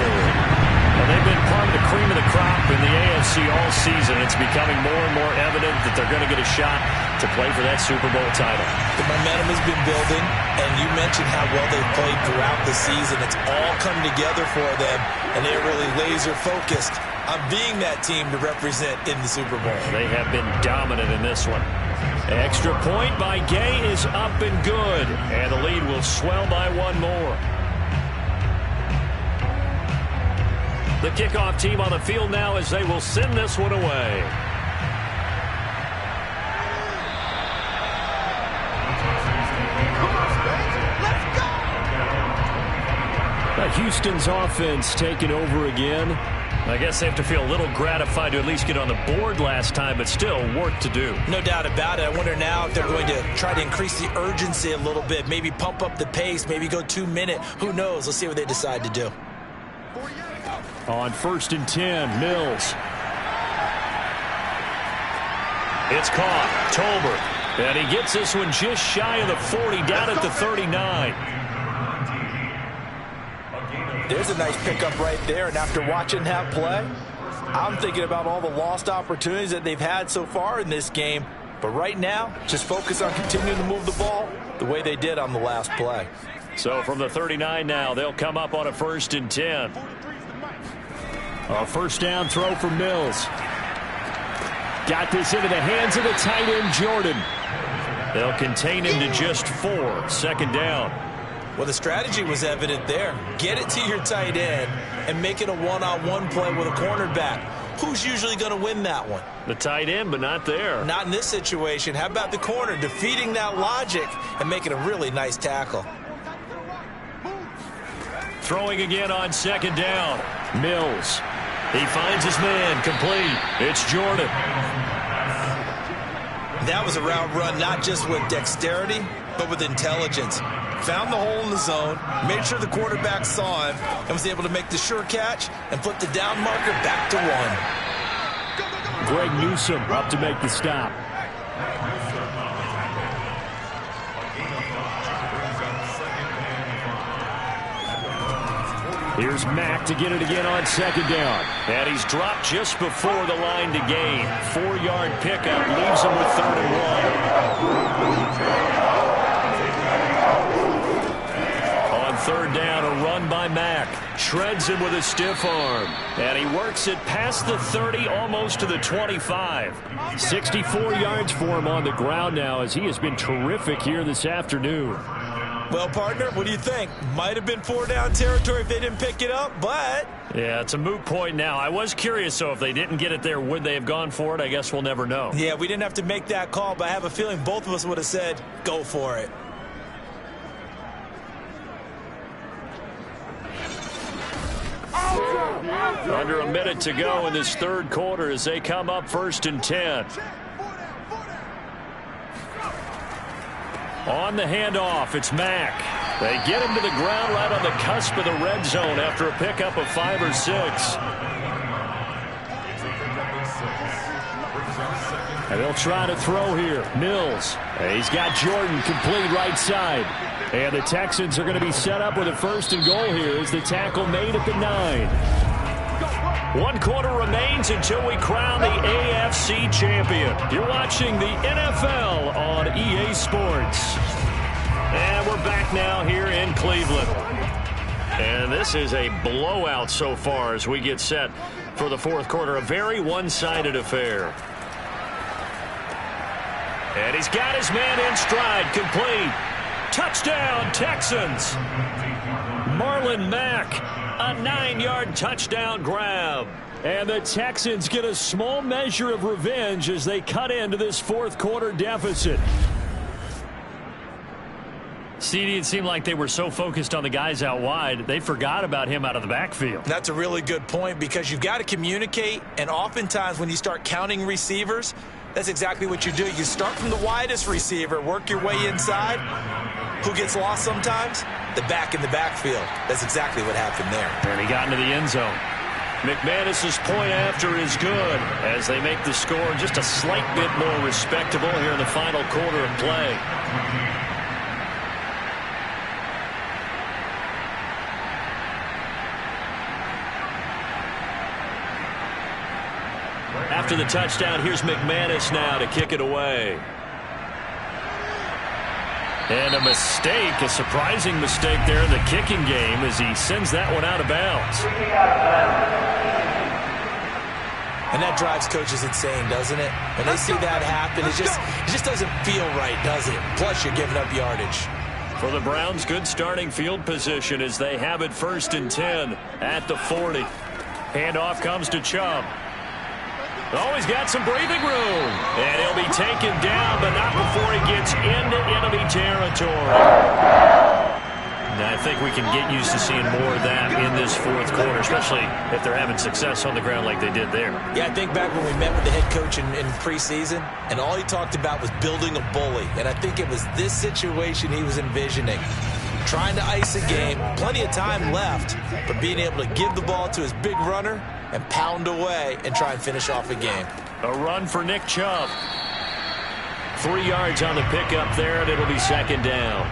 Well, they've been part of the cream of the crop in the AFC all season. It's becoming more and more evident that they're going to get a shot to play for that Super Bowl title.
The momentum has been building, and you mentioned how well they've played throughout the season. It's all come together for them, and they're really laser-focused on being that team to represent in the Super Bowl.
They have been dominant in this one. Extra point by Gay is up and good, and the lead will swell by 1 more. The kickoff team on the field now as they will send this one away.
Houston's offense taking over again.
I guess they have to feel a little gratified to at least get on the board last time, but still work to do.
No doubt about it. I wonder now if they're going to try to increase the urgency a little bit, maybe pump up the pace, maybe go 2-minute. Who knows? Let's see what they decide to do.
On 1st and 10, Mills.
It's caught. Tolbert. And he gets this one just shy of the 40, down at the 39.
There's a nice pickup right there, and after watching that play, I'm thinking about all the lost opportunities that they've had so far in this game. But right now, just focus on continuing to move the ball the way they did on the last play.
So from the 39 now, they'll come up on a 1st and 10.
A first down throw for Mills. Got this into the hands of the tight end, Jordan.
They'll contain him to just 4. 2nd down.
Well, the strategy was evident there. Get it to your tight end and make it a one-on-one play with a cornerback. Who's usually going to win that one?
The tight end, but not there.
Not in this situation. How about the corner defeating that logic and making a really nice tackle?
Throwing again on 2nd down. Mills. He finds his man complete. It's Jordan.
That was a route run not just with dexterity, but with intelligence. Found the hole in the zone, made sure the quarterback saw him, and was able to make the sure catch and flip the down marker back to 1.
Greg Newsome up to make the stop.
Here's Mack to get it again on second down. And he's dropped just before the line to gain. 4-yard pickup leaves him with 3rd and 1. On 3rd down, a run by Mack. Shreds him with a stiff arm. And he works it past the 30, almost to the 25. 64 yards for him on the ground now, as he has been terrific here this afternoon.
Well, partner, what do you think? Might have been 4-down territory if they didn't pick it up, but...
Yeah, it's a moot point now. I was curious, so if they didn't get it there, would they have gone for it? I guess we'll never know.
Yeah, we didn't have to make that call, but I have a feeling both of us would have said, go for it.
Under a minute to go in this 3rd quarter as they come up 1st and 10. On the handoff, it's Mack. They get him to the ground right on the cusp of the red zone after a pickup of 5 or 6. And they'll try to throw here. Mills. He's got Jordan complete right side. And the Texans are going to be set up with a 1st and goal here as the tackle made at the 9. 1 quarter remains until we crown the AFC champion. You're watching the NFL on EA Sports. And we're back now here in Cleveland. And this is a blowout so far as we get set for the 4th quarter. A very one-sided affair. And he's got his man in stride, complete. Touchdown, Texans. Marlon Mack, a 9-yard touchdown grab. And the Texans get a small measure of revenge as they cut into this 4th quarter deficit. CD, it seemed like they were so focused on the guys out wide, they forgot about him out of the backfield.
That's a really good point because you've got to communicate, and oftentimes when you start counting receivers, that's exactly what you do. You start from the widest receiver, work your way inside. Who gets lost sometimes? The back in the backfield. That's exactly what happened there.
And he got into the end zone. McManus's point after is good as they make the score just a slight bit more respectable here in the final quarter of play. After the touchdown, here's McManus now to kick it away. And a mistake, a surprising mistake there in the kicking game as he sends that one out of bounds.
And that drives coaches insane, doesn't it? When they see that happen, it just doesn't feel right, does it? Plus, you're giving up yardage.
For the Browns, good starting field position as they have it 1st and 10 at the 40. Handoff comes to Chubb. Oh, he's got some breathing room. And he'll be taken down, but not before he gets into enemy territory. And I think we can get used to seeing more of that in this 4th quarter, especially if they're having success on the ground like they did there.
Yeah, I think back when we met with the head coach in preseason, and all he talked about was building a bully. And I think it was this situation he was envisioning. Trying to ice a game, plenty of time left, but being able to give the ball to his big runner and pound away and try and finish off a game.
A run for Nick Chubb. 3 yards on the pickup there, and it'll be 2nd down.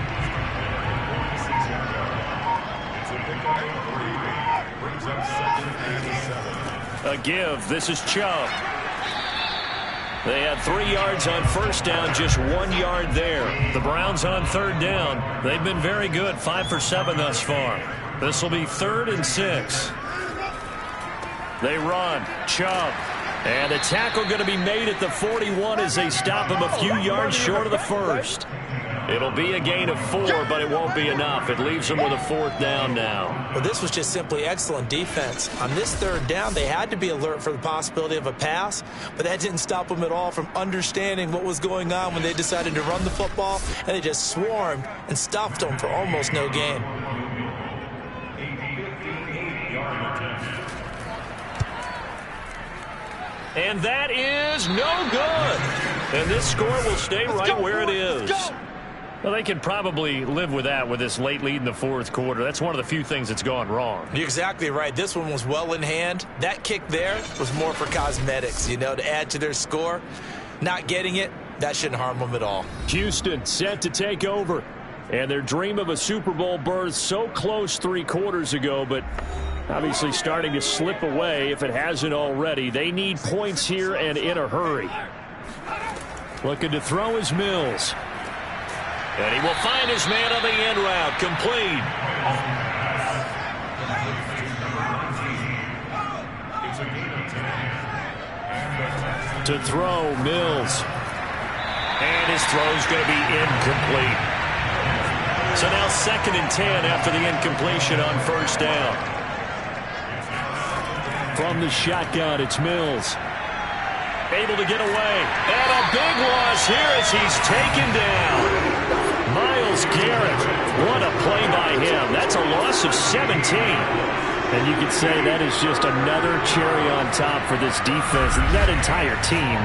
A give. This is Chubb. They had 3 yards on 1st down, just 1 yard there. The Browns on 3rd down. They've been very good, 5 for 7 thus far. This will be 3rd and 6. They run. Chubb. And a tackle going to be made at the 41 as they stop him a few yards short of the 1st. It'll be a gain of 4, but it won't be enough. It leaves them with a 4th down now.
Well, this was just simply excellent defense. On this 3rd down, they had to be alert for the possibility of a pass, but that didn't stop them at all from understanding what was going on when they decided to run the football, and they just swarmed and stuffed them for almost no gain.
And that is no good. And this score will stay right where it is. Well, they can probably live with that with this late lead in the 4th quarter. That's one of the few things that's gone wrong.
You're exactly right. This one was well in hand. That kick there was more for cosmetics, to add to their score. Not getting it, that shouldn't harm them at all.
Houston set to take over.
And their dream of a Super Bowl berth so close 3 quarters ago, but obviously starting to slip away if it hasn't already. They need points here and in a hurry. Looking to throw is Mills.
And he will find his man on the end route. Complete.
To throw, Mills.
And his throw's going to be incomplete. So now 2nd and 10 after the incompletion on 1st down.
From the shotgun, it's Mills.
Able to get away. And a big loss here as he's taken down. Myles Garrett. What a play by him. That's a loss of 17.
And you could say that is just another cherry on top for this defense and that entire team.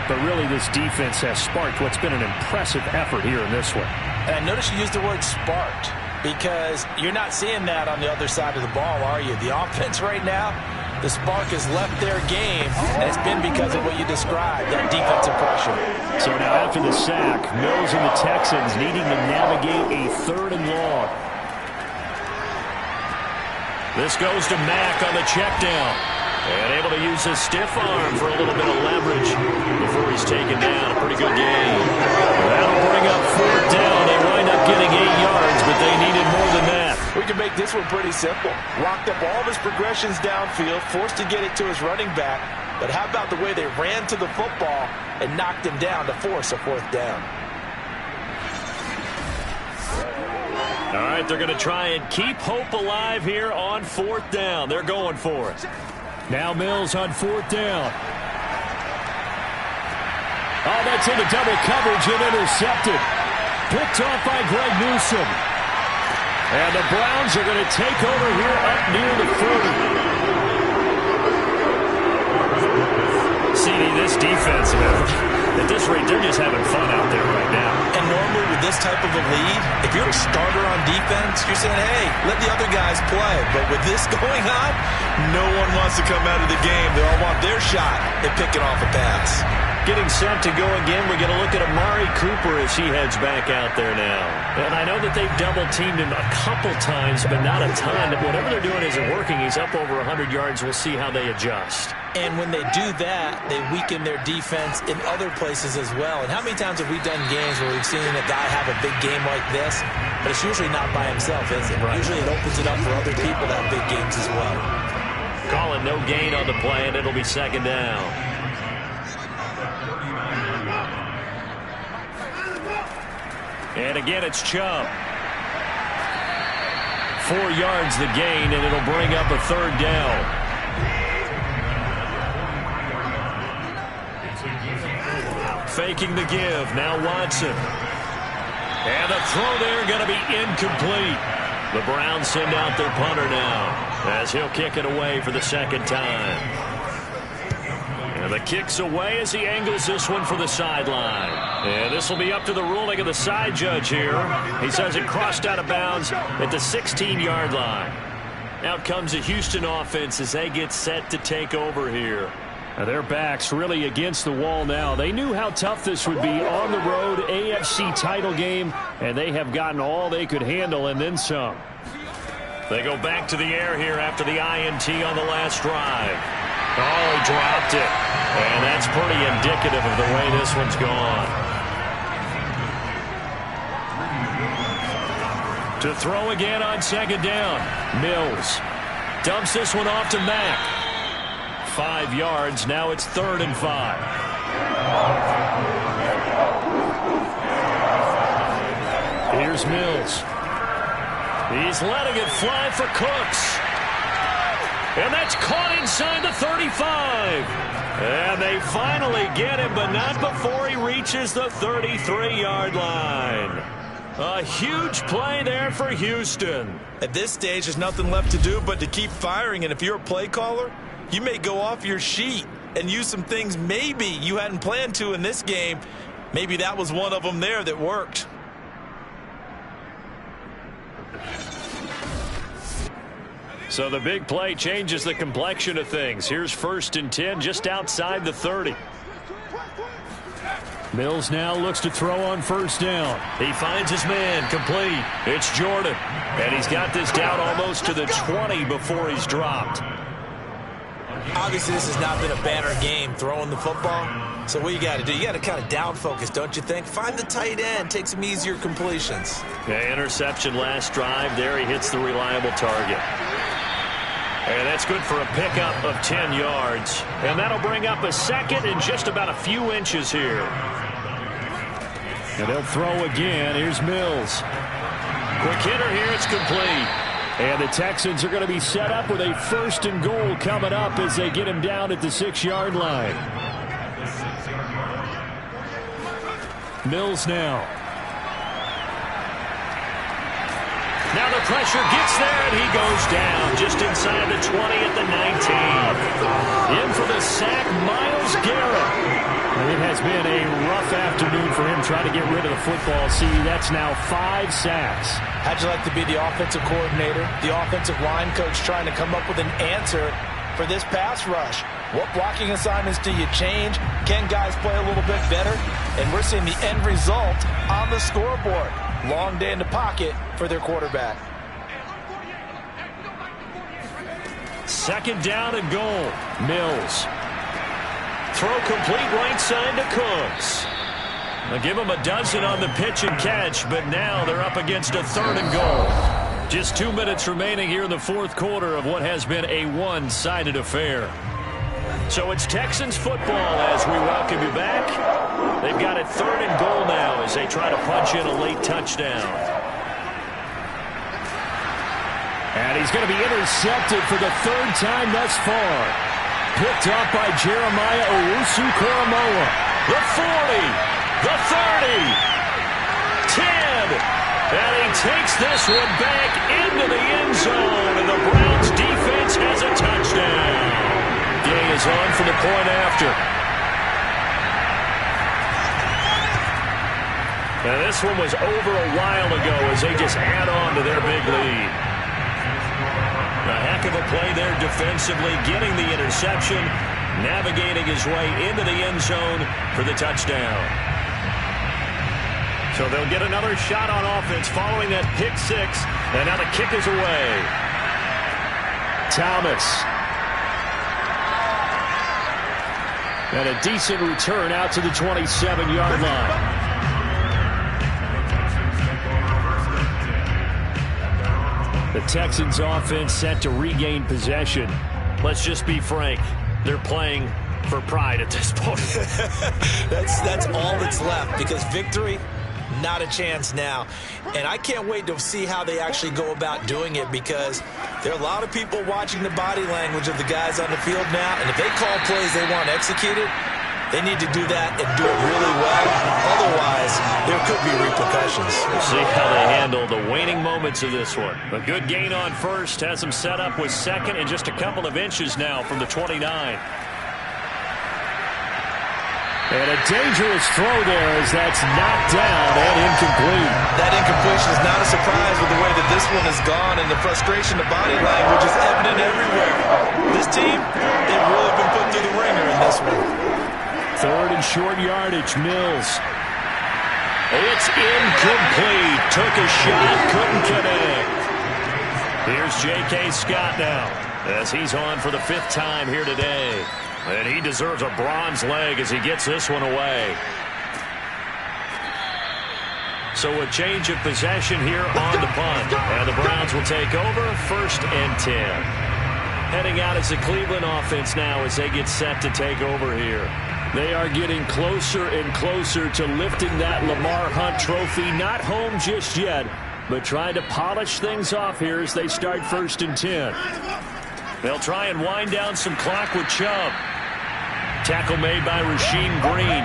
But really, this defense has sparked what's been an impressive effort here in this one.
And notice you used the word sparked because you're not seeing that on the other side of the ball, are you? The offense right now, the spark has left their game, and it's been because of what you described, that defensive pressure.
So now after the sack, Mills and the Texans needing to navigate a 3rd and long.
This goes to Mack on the check down. And able to use his stiff arm for a little bit of leverage before he's taken down. A pretty good game. That'll bring up 4th down. They wind up getting 8 yards, but they needed more than that.
We can make this one pretty simple. Locked up all of his progressions downfield, forced to get it to his running back. But how about the way they ran to the football and knocked him down to force a 4th down?
All right, they're going to try and keep hope alive here on 4th down. They're going for it.
Now Mills on 4th down. Oh, that's into double coverage and intercepted. Picked off by Greg Newsome. And the Browns are going to take over here up near the 30.
CD, this defense, at this rate, they're just having fun out there right now.
And normally with this type of a lead, if you're a starter on defense, you're saying, hey, let the other guys play. But with this going on, no one wants to come out of the game. They all want their shot at picking off a pass.
Getting set to go again. We're going to look at Amari Cooper as he heads back out there now.
And I know that they've double-teamed him a couple times, but not a ton. Whatever they're doing isn't working. He's up over 100 yards. We'll see how they adjust.
And when they do that, they weaken their defense in other places as well. And how many times have we done games where we've seen a guy have a big game like this, but it's usually not by himself, is it? Right. Usually it opens it up for other people to have big games as well.
Calling no gain on the play, and it'll be 2nd down. And again, it's Chubb. 4 yards the gain, and it'll bring up a 3rd down. Faking the give. Now Watson. And the throw there going to be incomplete. The Browns send out their punter now as he'll kick it away for the 2nd time. And the kick's away as he angles this one for the sideline. And this will be up to the ruling of the side judge here. He says it crossed out of bounds at the 16-yard line. Out comes the Houston offense as they get set to take over here.
Now their backs really against the wall now. They knew how tough this would be on the road, AFC title game, and they have gotten all they could handle and then some.
They go back to the air here after the INT on the last drive. Oh, he dropped it. And that's pretty indicative of the way this one's gone. To throw again on 2nd down. Mills dumps this one off to Mack. 5 yards. Now it's 3rd and 5.
Here's Mills.
He's letting it fly for Cooks. And that's caught inside the 35. And they finally get him, but not before he reaches the 33-yard line. A huge play there for Houston.
At this stage, there's nothing left to do but to keep firing. And if you're a play caller, you may go off your sheet and use some things maybe you hadn't planned to in this game. Maybe that was one of them there that worked.
So the big play changes the complexion of things. Here's 1st and 10 just outside the 30.
Mills now looks to throw on first down.
He finds his man complete. It's Jordan. And he's got this down almost to the 20 before he's dropped.
Obviously, this has not been a banner game throwing the football. So what you got to do, you got to kind of down focus, don't you think? Find the tight end, take some easier completions.
Yeah, interception last drive. There he hits the reliable target. And that's good for a pickup of 10 yards. And that'll bring up a second and just about a few inches here.
And they'll throw again. Here's Mills.
Quick hitter here. It's complete.
And the Texans are going to be set up with a 1st and goal coming up as they get him down at the 6-yard line. Mills now.
Now the pressure gets there, and he goes down just inside the 20 at the 19. In for the sack, Myles Garrett.
It has been a rough afternoon for him trying to get rid of the football. See, that's now 5 sacks.
How'd you like to be the offensive coordinator, the offensive line coach trying to come up with an answer for this pass rush? What blocking assignments do you change? Can guys play a little bit better? And we're seeing the end result on the scoreboard. Long day in the pocket for their quarterback.
2nd down and goal. Mills. Throw complete right side to Cooks. They'll give him a dozen on the pitch and catch, but now they're up against a 3rd and goal. Just 2 minutes remaining here in the 4th quarter of what has been a one-sided affair. So it's Texans football as we welcome you back. They've got it 3rd and goal now as they try to punch in a late touchdown.
And he's going to be intercepted for the 3rd time thus far. Picked up by Jeremiah Owusu-Koramoah.
The 40, the 30, 10, and he takes this one back into the end zone, and the Browns defense has a touchdown. Gay is on for the point after. Now this one was over a while ago as they just add on to their big lead. A heck of a play there defensively, getting the interception, navigating his way into the end zone for the touchdown. So they'll get another shot on offense following that pick 6, and now the kick is away.
Thomas. And a decent return out to the 27-yard line. The Texans offense set to regain possession.
Let's just be frank. They're playing for pride at this point.
That's all that's left, because victory, not a chance now. And I can't wait to see how they actually go about doing it, because there are a lot of people watching the body language of the guys on the field now, and if they call plays they want executed, they need to do that and do it really well. Otherwise, there could be repercussions.
We'll see how they handle the waning moments of this one. A good gain on first has them set up with 2nd and just a couple of inches now from the 29.
And a dangerous throw there as that's knocked down and incomplete.
That incompletion is not a surprise with the way that this one has gone, and the frustration, the body language is evident everywhere. This team, they've really been put through the ringer in this one.
3rd and short yardage, Mills.
It's incomplete. Took a shot, couldn't connect. Here's J.K. Scott now as he's on for the 5th time here today. And he deserves a bronze leg as he gets this one away. So a change of possession here on the punt. And the Browns will take over 1st and 10. Heading out as the Cleveland offense now as they get set to take over here.
They are getting closer and closer to lifting that Lamar Hunt trophy. Not home just yet, but trying to polish things off here as they start 1st and 10.
They'll try and wind down some clock with Chubb. Tackle made by Rasheem Green.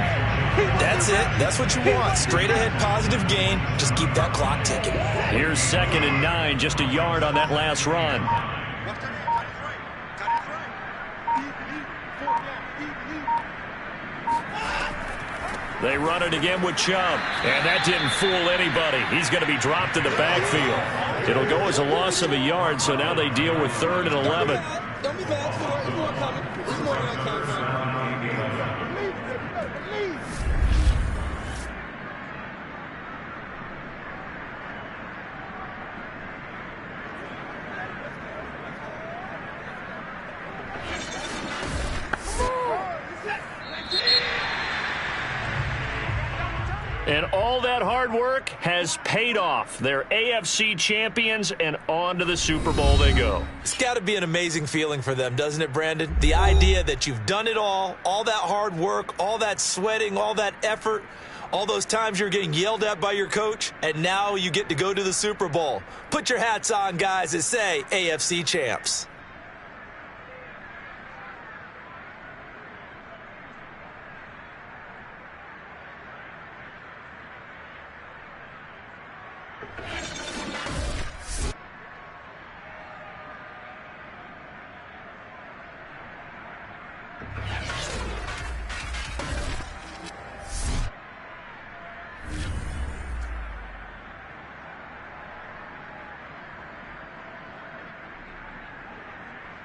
That's it. That's what you want. Straight ahead positive gain. Just keep that clock ticking.
Here's 2nd and 9. Just a yard on that last run. They run it again with Chubb. And that didn't fool anybody. He's going to be dropped in the backfield. It'll go as a loss of a yard, so now they deal with 3rd and 11.
Don't be bad. It's more coming. It's more coming.
And all that hard work has paid off. They're AFC champions, and on to the Super Bowl they go.
It's got to be an amazing feeling for them, doesn't it, Brandon? The idea that you've done it all that hard work, all that sweating, all that effort, all those times you're getting yelled at by your coach, and now you get to go to the Super Bowl. Put your hats on, guys, and say AFC champs.